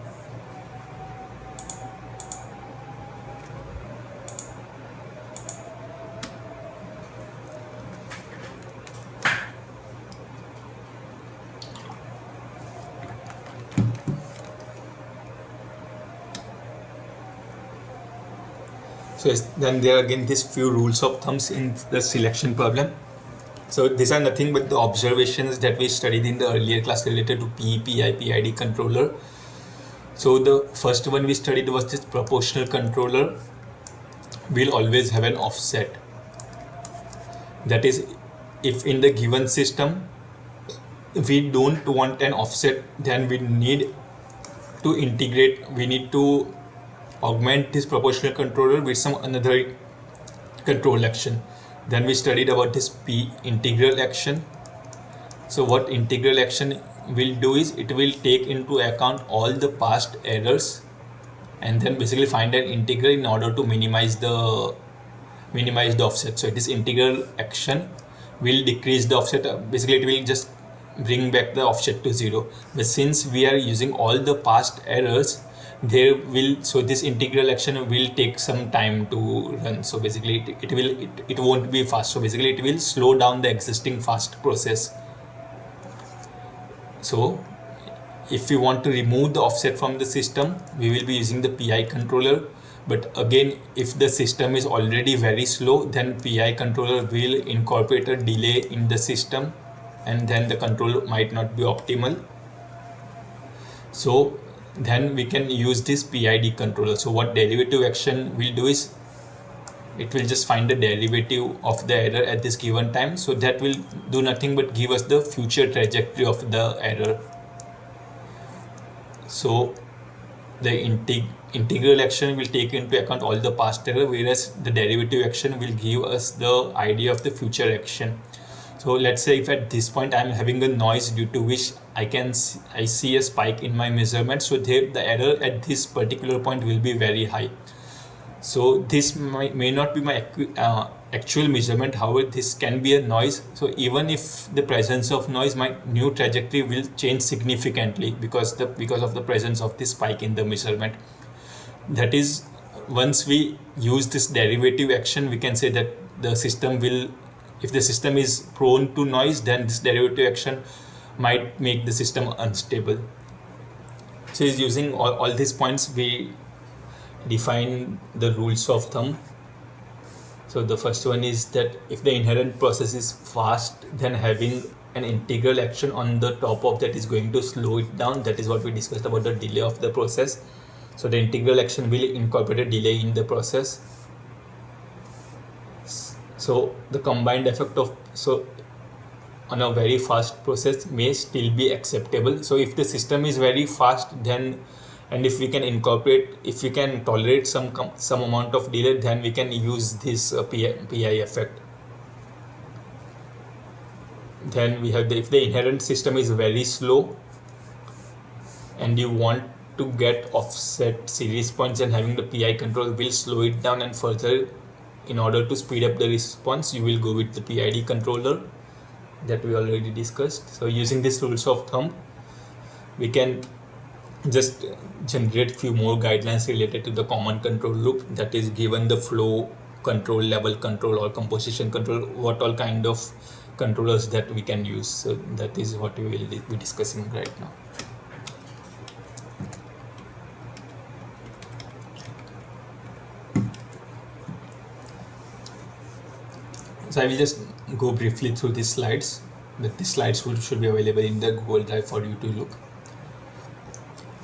So then there are again these few rules of thumbs in the selection problem. So these are nothing but the observations that we studied in the earlier class related to P, PI, PID controller. So the first one we studied was this proportional controller will always have an offset. That is, if in the given system we don't want an offset, then we need to integrate, we need to augment this proportional controller with some another control action. Then we studied about this P integral action. So what integral action will do is it will take into account all the past errors and then basically find an integral in order to minimize the offset. So this integral action will decrease the offset. Basically it will just bring back the offset to 0. But since we are using all the past errors, so this integral action will take some time to run. So basically it won't be fast. So basically it will slow down the existing fast process. So if we want to remove the offset from the system, we will be using the PI controller. But again, if the system is already very slow, then PI controller will incorporate a delay in the system, and then the control might not be optimal. So then we can use this PID controller. So what derivative action will do is it will just find the derivative of the error at this given time. So that will do nothing but give us the future trajectory of the error. So the integral action will take into account all the past error, whereas the derivative action will give us the idea of the future action. So let's say if at this point I'm having a noise due to which I see a spike in my measurement, so there the error at this particular point will be very high. So this may not be my actual measurement, however this can be a noise. So even if the presence of noise, my new trajectory will change significantly because of the presence of this spike in the measurement. That is, once we use this derivative action, we can say that the system will, if the system is prone to noise, then this derivative action might make the system unstable. So using all these points, we define the rules of thumb. So the first one is that if the inherent process is fast, then having an integral action on the top of that is going to slow it down. That is what we discussed about the delay of the process. So the integral action will incorporate a delay in the process. So the combined effect of, so on a very fast process may still be acceptable. So if the system is very fast, then, and if we can incorporate, if we can tolerate some amount of delay, then we can use this PI effect. Then we have if the inherent system is very slow and you want to get offset series points, and having the PI control will slow it down, and further in order to speed up the response you will go with the PID controller that we already discussed. So using these rules of thumb, we can just generate few more guidelines related to the common control loop, that is given the flow control, level control or composition control, what all kind of controllers that we can use. So that is what we will be discussing right now. So I will just go briefly through these slides, but these slides should be available in the Google Drive for you to look.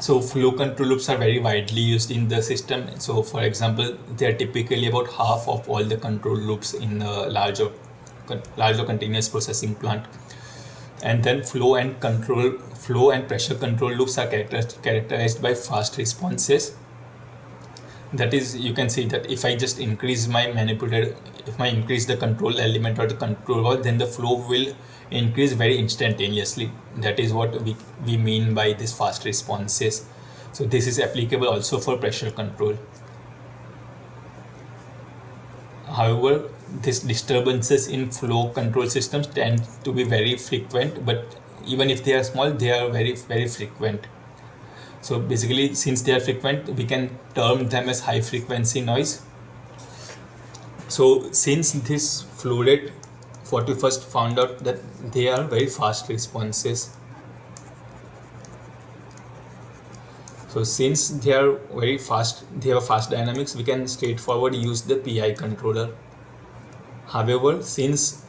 So flow control loops are very widely used in the system. So for example, they are typically about half of all the control loops in a larger continuous processing plant. And then flow and pressure control loops are characterized by fast responses. That is, you can see that if I just increase my manipulator, if I increase the control element or the control valve, then the flow will increase very instantaneously. That is what we mean by this fast responses. So this is applicable also for pressure control. However, these disturbances in flow control systems tend to be very frequent, but even if they are small, they are very, very frequent. So basically, since they are frequent, we can term them as high frequency noise. So since this flow rate, what we first found out that they are very fast responses. So since they are very fast, they have fast dynamics, we can straightforward use the PI controller. However, since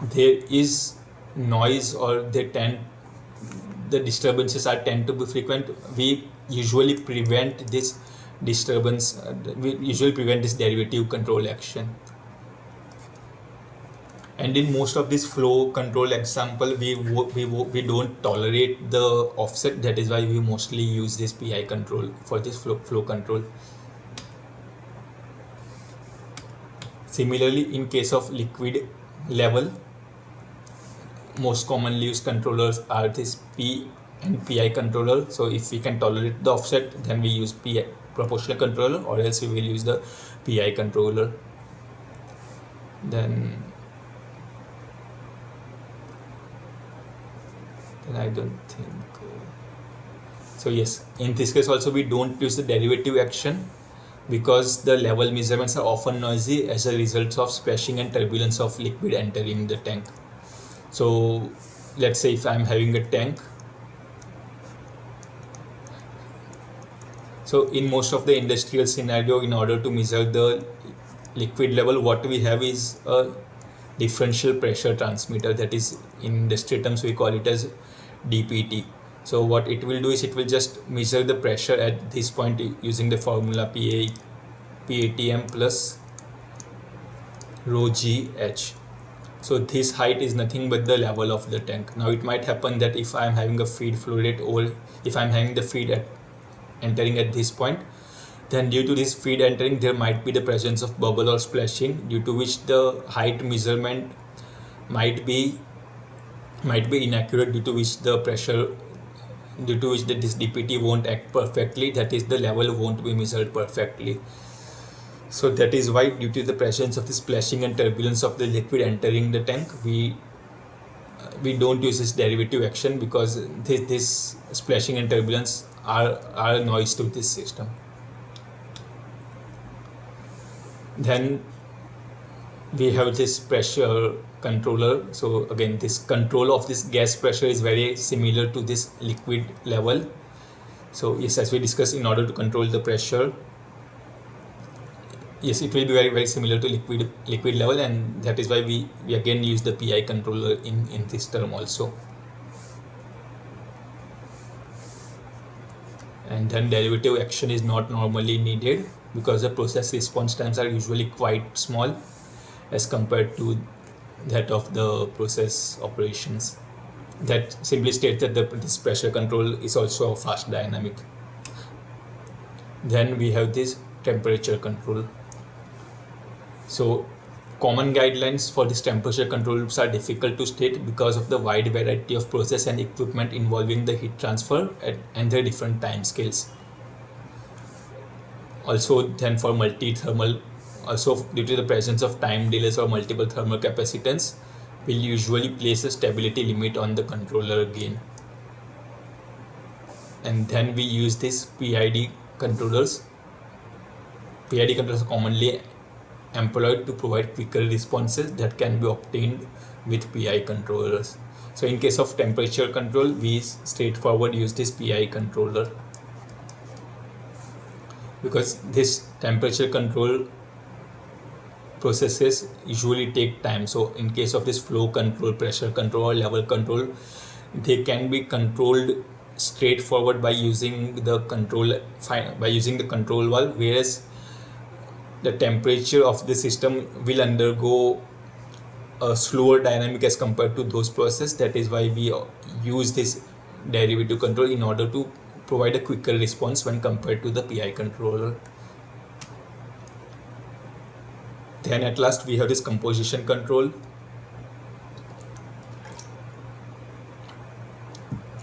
there is noise or the disturbances tend to be frequent, we usually prevent this disturbance, we usually prevent this derivative control action. And in most of this flow control example, we don't tolerate the offset. That is why we mostly use this PI control for this flow control. Similarly, in case of liquid level, most commonly used controllers are this P and PI controller. So if we can tolerate the offset, then we use PI proportional controller, or else we will use the PI controller. Then I don't think so. Yes, in this case also we don't use the derivative action because the level measurements are often noisy as a result of splashing and turbulence of liquid entering the tank. So let's say if I'm having a tank, so in most of the industrial scenario, in order to measure the liquid level, what we have is a differential pressure transmitter. That is, in industry terms we call it as DPT. So what it will do is it will just measure the pressure at this point using the formula PATM plus rho GH. So this height is nothing but the level of the tank. Now it might happen that if I am having a feed flow rate, or if I am having the feed at entering at this point. Then due to this feed entering, there might be the presence of bubble or splashing, due to which the height measurement might be inaccurate, due to which the pressure, due to which this DPT won't act perfectly, that is the level won't be measured perfectly. So that is why, due to the presence of the splashing and turbulence of the liquid entering the tank, we don't use this derivative action, because this splashing and turbulence are a noise to this system. Then we have this pressure controller. So again, this control of this gas pressure is very similar to this liquid level. So yes, as we discussed, in order to control the pressure, yes, it will be very, very similar to liquid level, and that is why we again use the PI controller in this term also. And then derivative action is not normally needed, because the process response times are usually quite small as compared to that of the process operations. That simply states that this pressure control is also fast dynamic. Then we have this temperature control. So common guidelines for this temperature control loops are difficult to state because of the wide variety of process and equipment involving the heat transfer and their different time scales. Also, then for multi-thermal, also due to the presence of time delays or multiple thermal capacitance, we'll usually place a stability limit on the controller gain. And then we use these PID controllers. PID controllers are commonly employed to provide quicker responses that can be obtained with PI controllers. So in case of temperature control, we straightforward use this PI controller, because this temperature control processes usually take time. So in case of this flow control, pressure control, or level control, they can be controlled straightforward by using the control valve, whereas the temperature of the system will undergo a slower dynamic as compared to those processes. That is why we use this derivative control in order to provide a quicker response when compared to the PI controller. Then at last we have this composition control.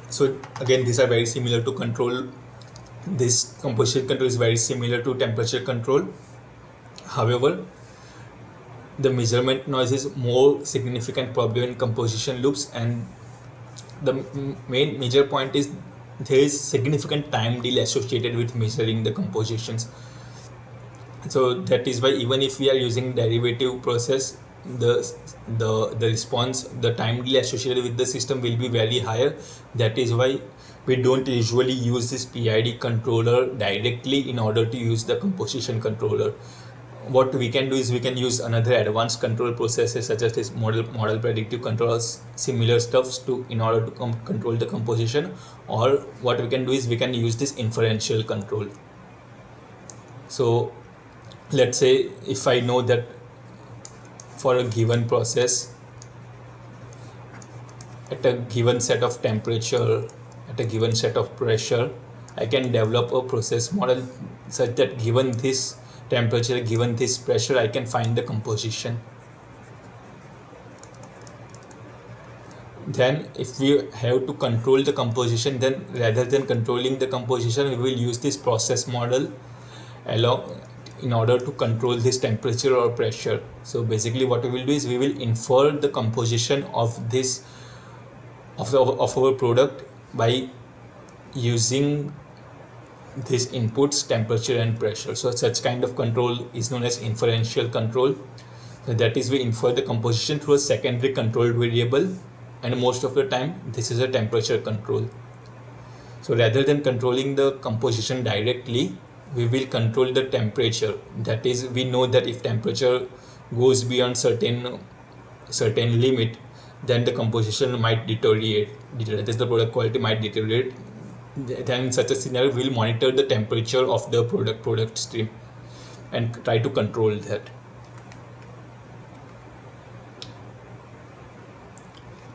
So again, these are very similar to control. This composition control is very similar to temperature control. However, the measurement noise is more significant problem in composition loops, and the main major point is there is significant time delay associated with measuring the compositions. So that is why even if we are using derivative process, the response, the time delay associated with the system will be very higher. That is why we don't usually use this PID controller directly in order to use the composition controller. What we can do is we can use another advanced control processes such as this model predictive controls, similar stuffs in order to control the composition. Or what we can do is we can use this inferential control. So let's say if I know that for a given process, at a given set of temperature, at a given set of pressure, I can develop a process model such that given this temperature, given this pressure, I can find the composition. Then if we have to control the composition, then rather than controlling the composition, we will use this process model in order to control this temperature or pressure. So basically what we will do is we will infer the composition of this of our product by using these inputs, temperature and pressure. So such kind of control is known as inferential control. So that is, we infer the composition through a secondary controlled variable, and most of the time this is a temperature control. So rather than controlling the composition directly, we will control the temperature. That is, we know that if temperature goes beyond certain limit, then the composition might deteriorate. That is, the product quality might deteriorate. Then in such a scenario, we will monitor the temperature of the product stream and try to control that.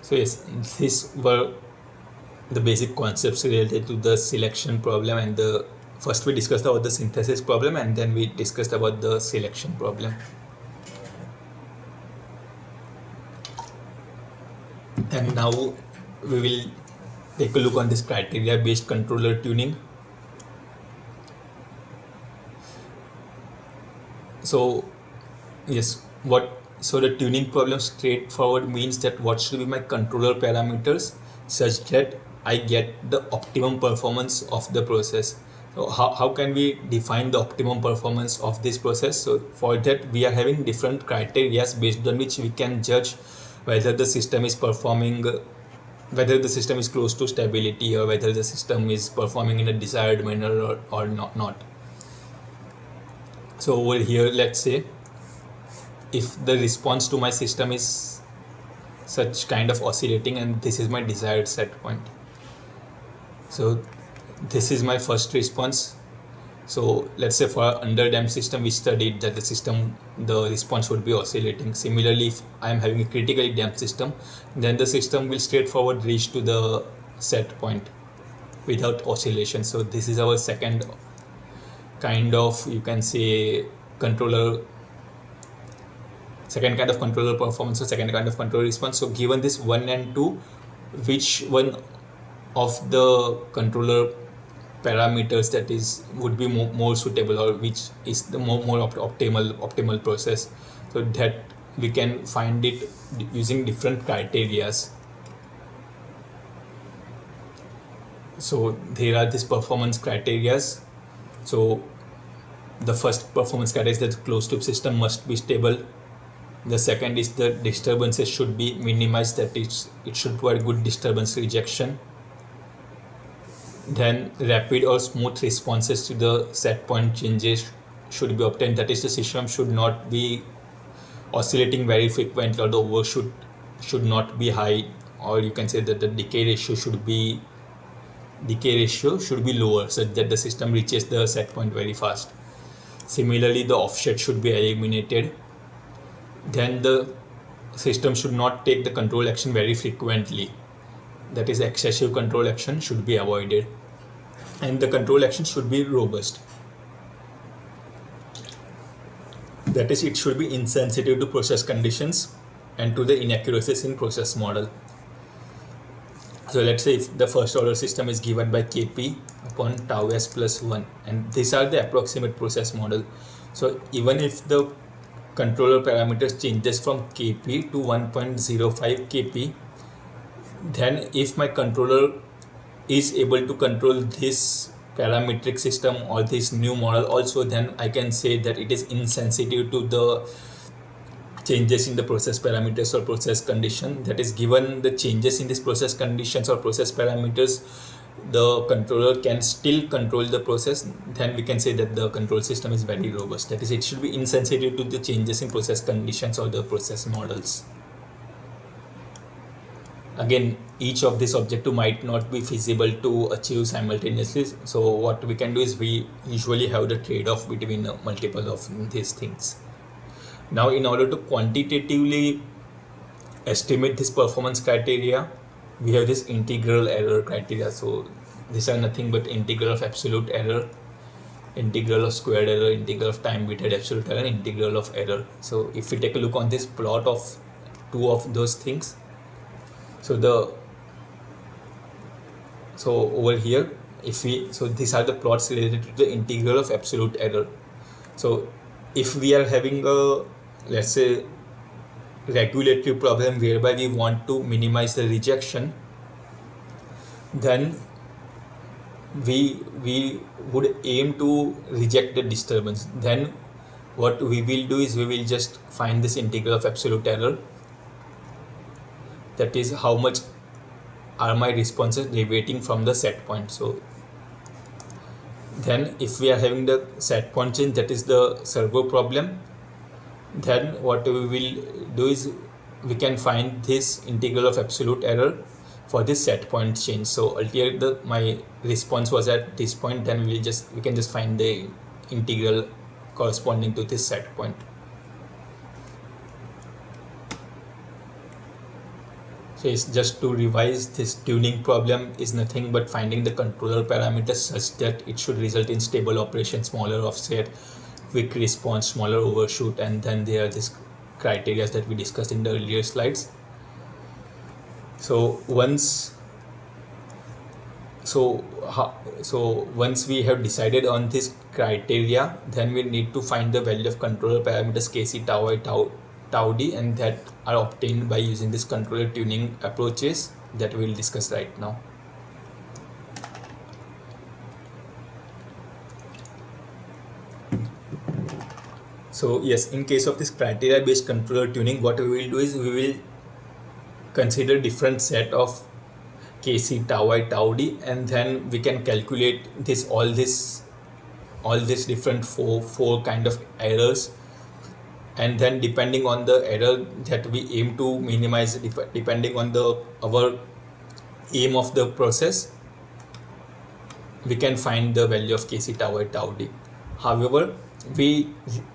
So yes, these were the basic concepts related to the selection problem and the first we discussed about the synthesis problem, and then we discussed about the selection problem. And now we will take a look on this criteria based controller tuning. So yes, so the tuning problem straightforward means that what should be my controller parameters such that I get the optimum performance of the process. So how can we define the optimum performance of this process? So for that we are having different criteria based on which we can judge whether the system is performing, whether the system is close to stability, or whether the system is performing in a desired manner or not. So over here, let's say if the response to my system is such kind of oscillating and this is my desired set point. So this is my first response. So let's say for underdamped system, we studied that the response would be oscillating. Similarly, if I am having a critically damped system, then the system will straightforward reach to the set point without oscillation. So this is our second kind of, you can say, second kind of controller performance or second kind of controller response. So given this 1 and 2, which one of the controller parameters that is would be more suitable, or which is the more optimal process? So that we can find it using different criterias. So there are these performance criterias. So the first performance criteria is that the closed loop system must be stable. The second is the disturbances should be minimized, that it should provide good disturbance rejection. Then rapid or smooth responses to the set point changes should be obtained, that is the system should not be oscillating very frequently, or the overshoot should not be high, or you can say that the decay ratio should be lower so that the system reaches the set point very fast. Similarly, the offset should be eliminated. Then the system should not take the control action very frequently, that is excessive control action should be avoided, and the control action should be robust, that is it should be insensitive to process conditions and to the inaccuracies in process model. So let's say if the first order system is given by Kp upon tau s plus 1, and these are the approximate process model. So even if the controller parameters changes from Kp to 1.05 Kp, then if my controller is able to control this parametric system or this new model also, then I can say that it is insensitive to the changes in the process parameters or process condition. That is, given the changes in these process conditions or process parameters, the controller can still control the process, then we can say that the control system is very robust. That is, it should be insensitive to the changes in process conditions or the process models. Again, each of these objective might not be feasible to achieve simultaneously. So what we can do is we usually have the trade-off between multiple of these things. Now, in order to quantitatively estimate this performance criteria, we have this integral error criteria. So these are nothing but integral of absolute error, integral of squared error, integral of time weighted absolute error, and integral of error. So if we take a look on this plot of two of those things, so over here, so these are the plots related to the integral of absolute error. So if we are having a, let's say, regulatory problem whereby we want to minimize the rejection, then we would aim to reject the disturbance. Then what we will do is we will just find this integral of absolute error, that is how much are my responses deviating from the set point. So then if we are having the set point change, that is the servo problem, then what we will do is we can find this integral of absolute error for this set point change. So ultimately my response was at this point, then we can just find the integral corresponding to this set point. phase, just to revise, this tuning problem is nothing but finding the controller parameters such that it should result in stable operation, smaller offset, quick response, smaller overshoot, and then there are these criteria that we discussed in the earlier slides. So once we have decided on this criteria, then we need to find the value of controller parameters kc, tau I, tau d, and that are obtained by using this controller tuning approaches that we will discuss right now. So yes, in case of this criteria based controller tuning, what we will do is we will consider different set of kc, tau I, tau d, and then we can calculate this all this different four kind of errors, and then depending on the error that we aim to minimize, depending on our aim of the process, we can find the value of kc, tau I, tau d. However, we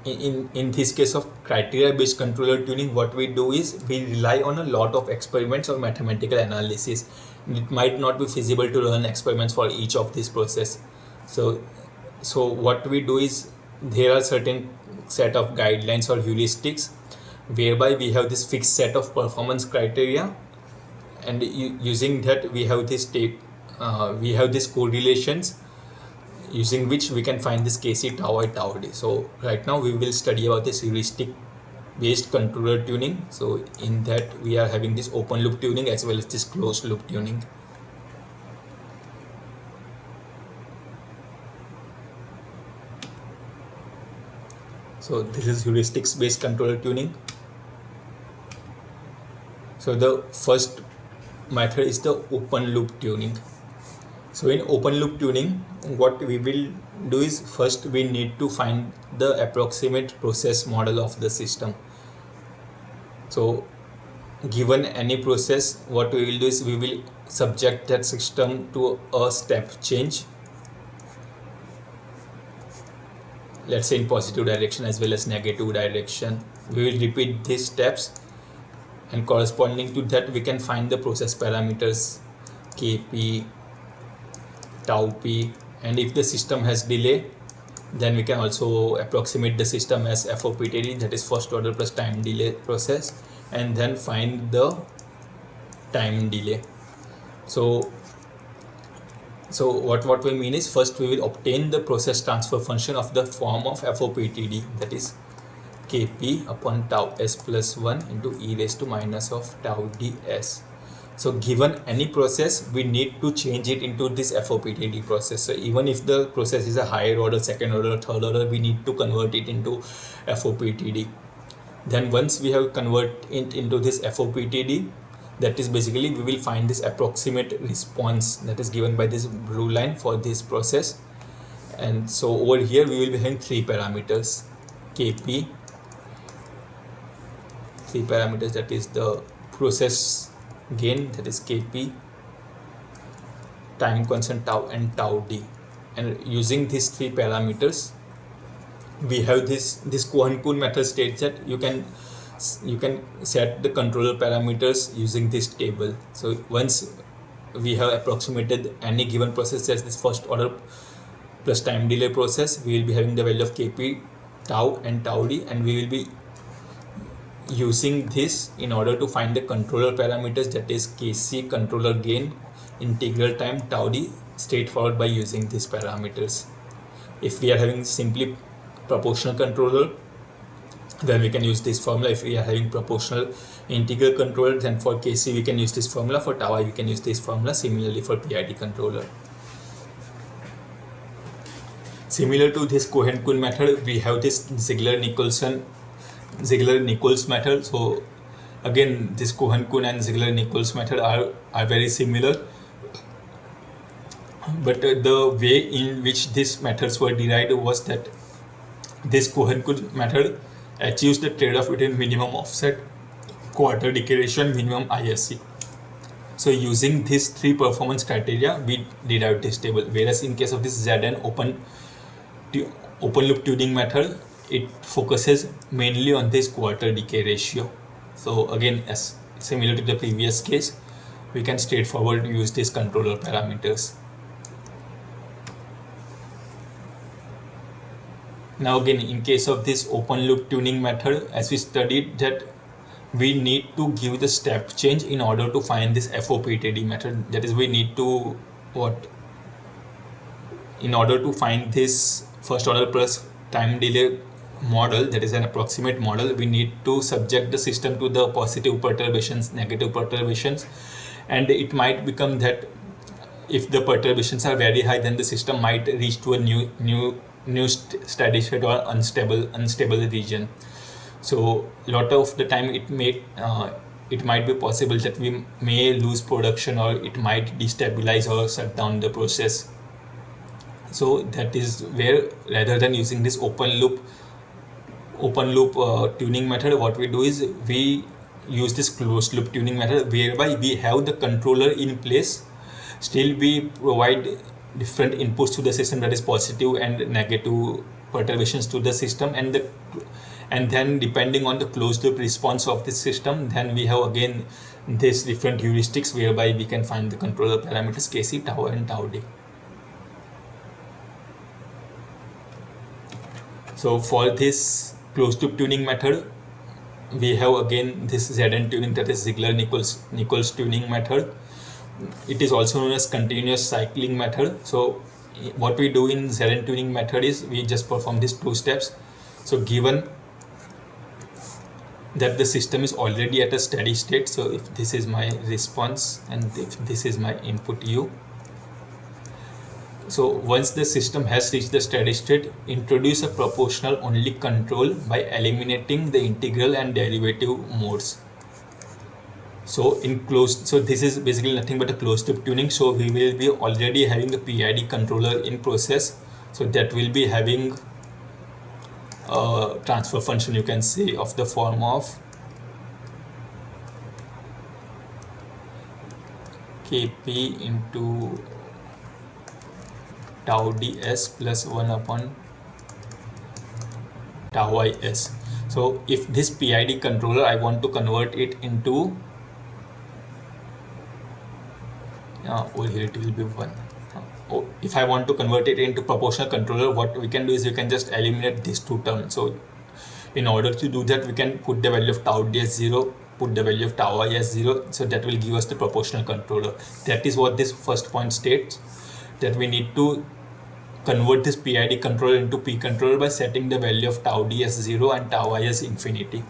in this case of criteria based controller tuning, what we do is we rely on a lot of experiments or mathematical analysis. It might not be feasible to run experiments for each of this process. So what we do is there are certain set of guidelines or heuristics whereby we have this fixed set of performance criteria, and using that we have this correlations using which we can find this kc, tau I, tau d. So right now we will study about this heuristic based controller tuning. So in that we are having this open loop tuning as well as this closed loop tuning. So this is heuristics based controller tuning. So the first method is the open loop tuning. So in open loop tuning, what we will do is first we need to find the approximate process model of the system. So given any process, what we will do is we will subject that system to a step change, let's say in positive direction as well as negative direction. We will repeat these steps, and corresponding to that we can find the process parameters kp, tau p, and if the system has delay, then we can also approximate the system as FOPTD, that is first order plus time delay process, and then find the time delay. So what we mean is first we will obtain the process transfer function of the form of FOPTD, that is kp upon tau s plus 1 into e raised to minus of tau ds. So given any process, we need to change it into this FOPTD process. So even if the process is a higher order, second order, third order, we need to convert it into FOPTD. Then once we have converted it into this FOPTD, that is basically we will find this approximate response that is given by this blue line for this process. And so over here we will be having three parameters, kp, three parameters, that is the process gain, that is kp, time constant tau, and tau d. And using these three parameters, we have this Cohen-Kuhn method states that you can set the controller parameters using this table. So once we have approximated any given process as this first order plus time delay process, we will be having the value of kp, tau, and tau d, and we will be using this in order to find the controller parameters, that is kc, controller gain, integral time, tau d, straightforward by using these parameters. If we are having simply proportional controller, then we can use this formula. If we are having proportional integral controller, then for kc we can use this formula, for tau I we can use this formula, similarly for PID controller. Similar to this Cohen-Kuhn method, we have this Ziegler-Nichols method. So again, this Cohen-Kuhn and Ziegler-Nichols method are very similar, but the way in which these methods were derived was that this Cohen-Kuhn method achieves the trade-off between minimum offset, quarter decay ratio, and minimum ISC. So using these three performance criteria, we derived this table, whereas in case of this ZN open loop tuning method, it focuses mainly on this quarter decay ratio. So again, as similar to the previous case, we can straightforward use these controller parameters. Now again, in case of this open loop tuning method, as we studied that we need to give the step change in order to find this FOPTD method. That is, we need to in order to find this first order plus time delay model, that is an approximate model, we need to subject the system to the positive perturbations, negative perturbations, and it might become that if the perturbations are very high, then the system might reach to a new steady state or unstable region. So a lot of the time it might be possible that we may lose production, or it might destabilize or shut down the process. So that is where, rather than using this open loop tuning method, what we do is we use this closed loop tuning method, whereby we have the controller in place. Still we provide different inputs to the system, that is positive and negative perturbations to the system, and then depending on the closed loop response of the system, then we have again these different heuristics whereby we can find the controller parameters Kc, tau and tau d. So for this closed loop tuning method, we have again this Zn tuning, that is Ziegler-Nichols tuning method. It is also known as continuous cycling method. So what we do in Zn tuning method is we just perform these two steps. So given that the system is already at a steady state, so if this is my response and if this is my input u, so once the system has reached the steady state, introduce a proportional only control by eliminating the integral and derivative modes. So this is basically nothing but a closed loop tuning. So we will be already having a PID controller in process. So that will be having a transfer function, you can say, of the form of Kp into tau ds plus 1 upon tau is. So if this PID controller, I want to convert it into over here it will be 1. If I want to convert it into proportional controller, what we can do is we can just eliminate these two terms. So in order to do that, we can put the value of tau d as 0, put the value of tau I as 0, so that will give us the proportional controller. That is what this first point states, that we need to convert this PID controller into P controller by setting the value of tau d as 0 and tau I as infinity.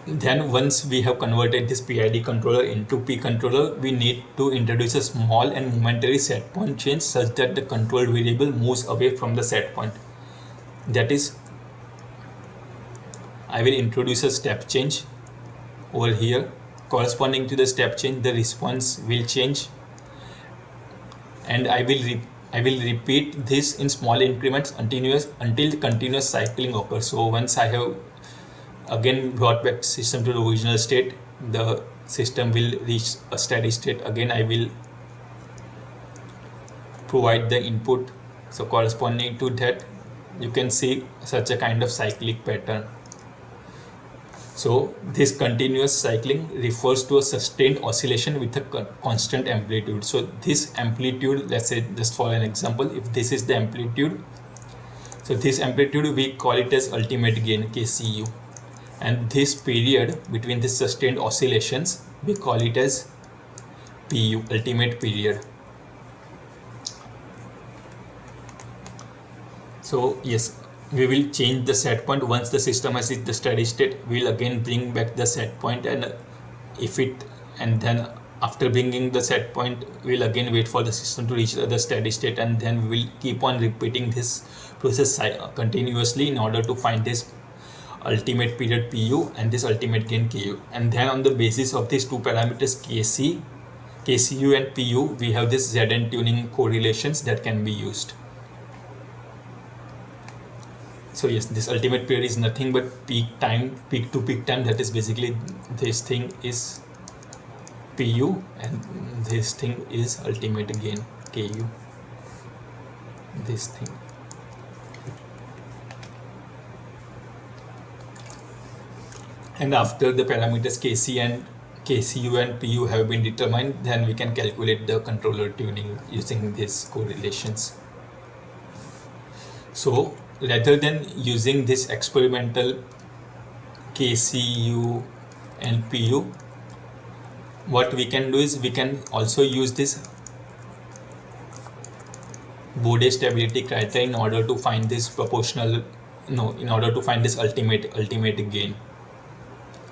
Then once we have converted this PID controller into P controller, we need to introduce a small and momentary set point change such that the control variable moves away from the set point. That is, I will introduce a step change over here. Corresponding to the step change, the response will change, and I will repeat this in small increments until continuous cycling occurs. So once I have again brought back system to the original state, the system will reach a steady state. Again, I will provide the input. So corresponding to that, you can see such a kind of cyclic pattern. So this continuous cycling refers to a sustained oscillation with a constant amplitude. So this amplitude, let's say just for an example, if this is the amplitude, so this amplitude we call it as ultimate gain, KCU. And this period between the sustained oscillations, we call it as PU, ultimate period. So yes, we will change the set point. Once the system has reached the steady state, we will again bring back the set point, and then after bringing the set point, we will again wait for the system to reach the steady state, and then we will keep on repeating this process continuously in order to find this ultimate period PU and this ultimate gain KU. And then on the basis of these two parameters KCU and PU, we have this Zn tuning correlations that can be used. So yes, this ultimate period is nothing but peak to peak time. That is basically, this thing is PU and this thing is ultimate gain KU. This thing. And after the parameters KCU and PU have been determined, then we can calculate the controller tuning using these correlations. So rather than using this experimental KCU and PU, what we can do is we can also use this Bode stability criteria in order to find this ultimate gain.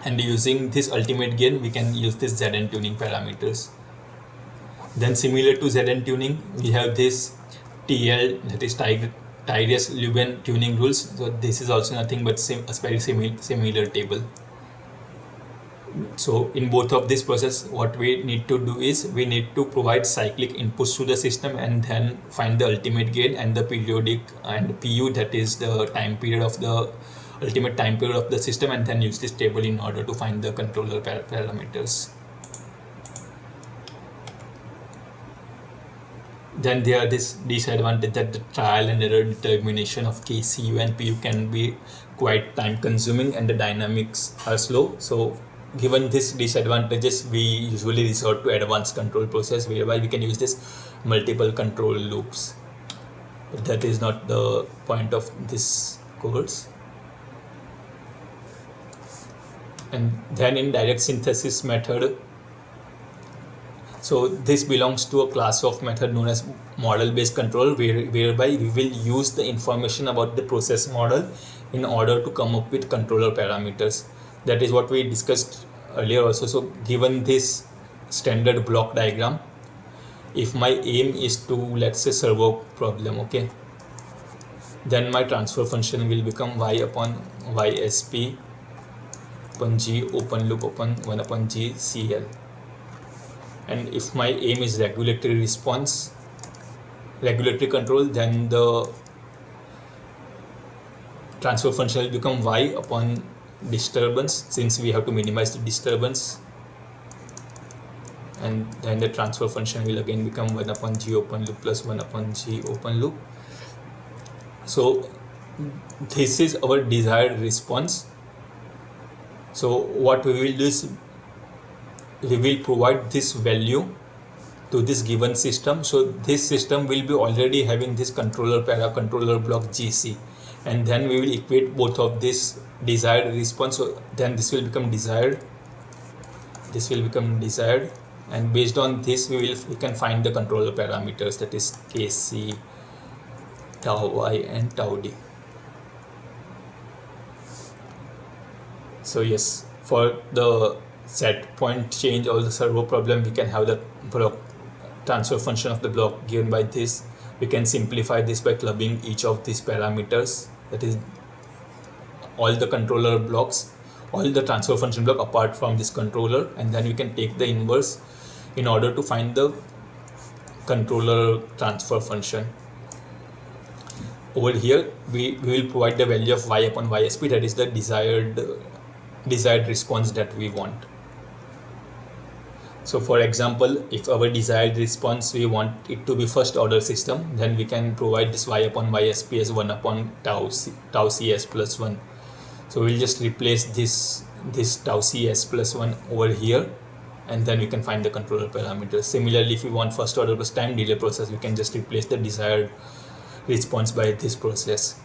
And using this ultimate gain, we can use this Zn tuning parameters. Then similar to Zn tuning, we have this TL, that is Tyrrell-Leuben tuning rules. So this is also nothing but a very similar table. So in both of this process, what we need to do is we need to provide cyclic inputs to the system and then find the ultimate gain and the periodic and PU, that is the time period of the ultimate time period of the system, and then use this table in order to find the controller parameters. Then there are this disadvantage that the trial and error determination of KCU and PU can be quite time consuming and the dynamics are slow. So given these disadvantages, we usually resort to advanced control process whereby we can use this multiple control loops. But that is not the point of this course. And then in direct synthesis method, so this belongs to a class of method known as model-based control, whereby we will use the information about the process model in order to come up with controller parameters. That is what we discussed earlier also. So given this standard block diagram, if my aim is to, let's say, servo problem, okay, then my transfer function will become y upon ysp upon g open loop upon 1 upon g cl. And if my aim is regulatory control, then the transfer function will become y upon disturbance, since we have to minimize the disturbance, and then the transfer function will again become 1 upon g open loop plus 1 upon g open loop. So this is our desired response. So what we will do is we will provide this value to this given system. So this system will be already having this controller block GC, and then we will equate both of this desired response. So then this will become desired, and based on this we can find the controller parameters, that is Kc, tau I and tau D. So yes, for the set point change or the servo problem, we can have the block transfer function of the block given by this. We can simplify this by clubbing each of these parameters, that is all the controller blocks, all the transfer function block apart from this controller, and then we can take the inverse in order to find the controller transfer function. Over here we will provide the value of y upon ysp, that is the desired response that we want. So for example, if our desired response we want it to be first order system, then we can provide this y upon ysp as 1 upon tau cs plus 1. So we'll just replace this tau cs plus 1 over here, and then we can find the controller parameters. Similarly, if we want first order plus time delay process, we can just replace the desired response by this process.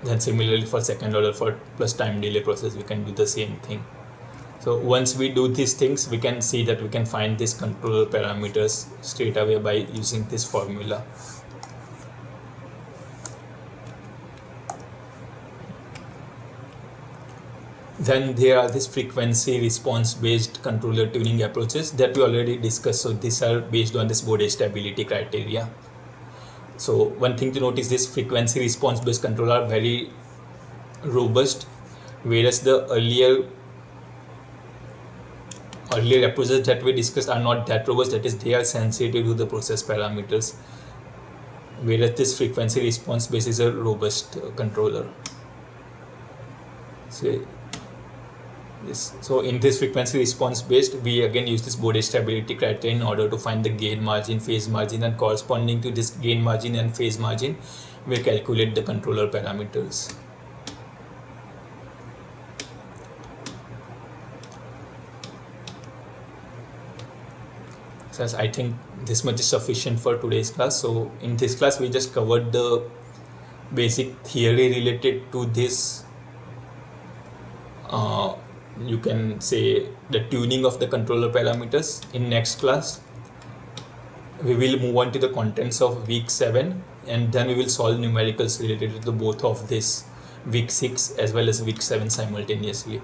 Then similarly for second order plus time delay process, we can do the same thing. So once we do these things, we can see that we can find these controller parameters straight away by using this formula. Then there are these frequency response based controller tuning approaches that we already discussed. So these are based on this Bode stability criteria. So one thing to note is this frequency response based controller are very robust, whereas the earlier approaches that we discussed are not that robust, that is they are sensitive to the process parameters, whereas this frequency response based is a robust controller. So in this frequency response based, we again use this Bode stability criteria in order to find the gain margin, phase margin, and corresponding to this gain margin and phase margin, we calculate the controller parameters. So as I think this much is sufficient for today's class. So in this class we just covered the basic theory related to this, you can say the tuning of the controller parameters. In next class we will move on to the contents of week 7, and then we will solve numericals related to both of this week 6 as well as week 7 simultaneously.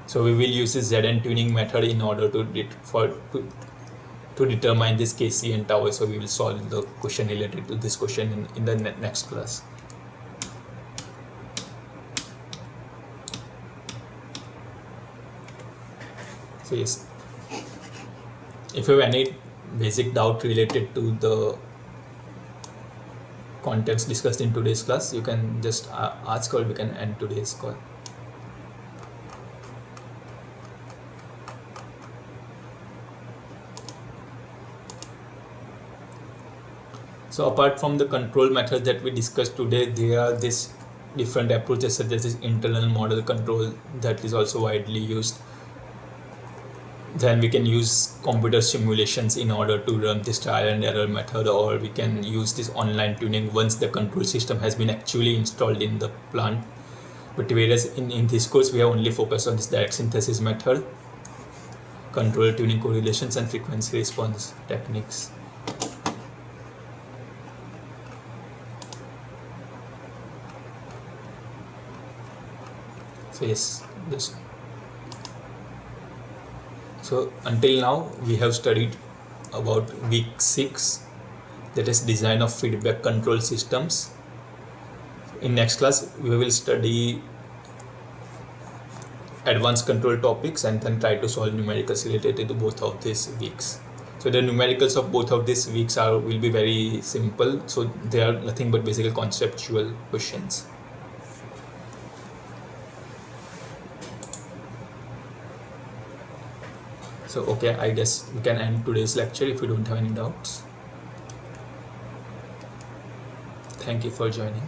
So we will use this ZN tuning method in order to determine this Kc and tau. So we will solve the question related to this question in the next class. So yes, if you have any basic doubt related to the contents discussed in today's class, you can just ask, or we can end today's call. So apart from the control methods that we discussed today, there are these different approaches such as this internal model control that is also widely used. Then we can use computer simulations in order to run this trial and error method, or we can use this online tuning once the control system has been actually installed in the plant. But whereas in this course we have only focused on this direct synthesis method, control tuning correlations, and frequency response techniques. So yes, this. So until now we have studied about week 6, that is design of feedback control systems. In next class we will study advanced control topics and then try to solve numericals related to both of these weeks. So the numericals of both of these weeks will be very simple, so they are nothing but basically conceptual questions. So okay, I guess we can end today's lecture if you don't have any doubts. Thank you for joining.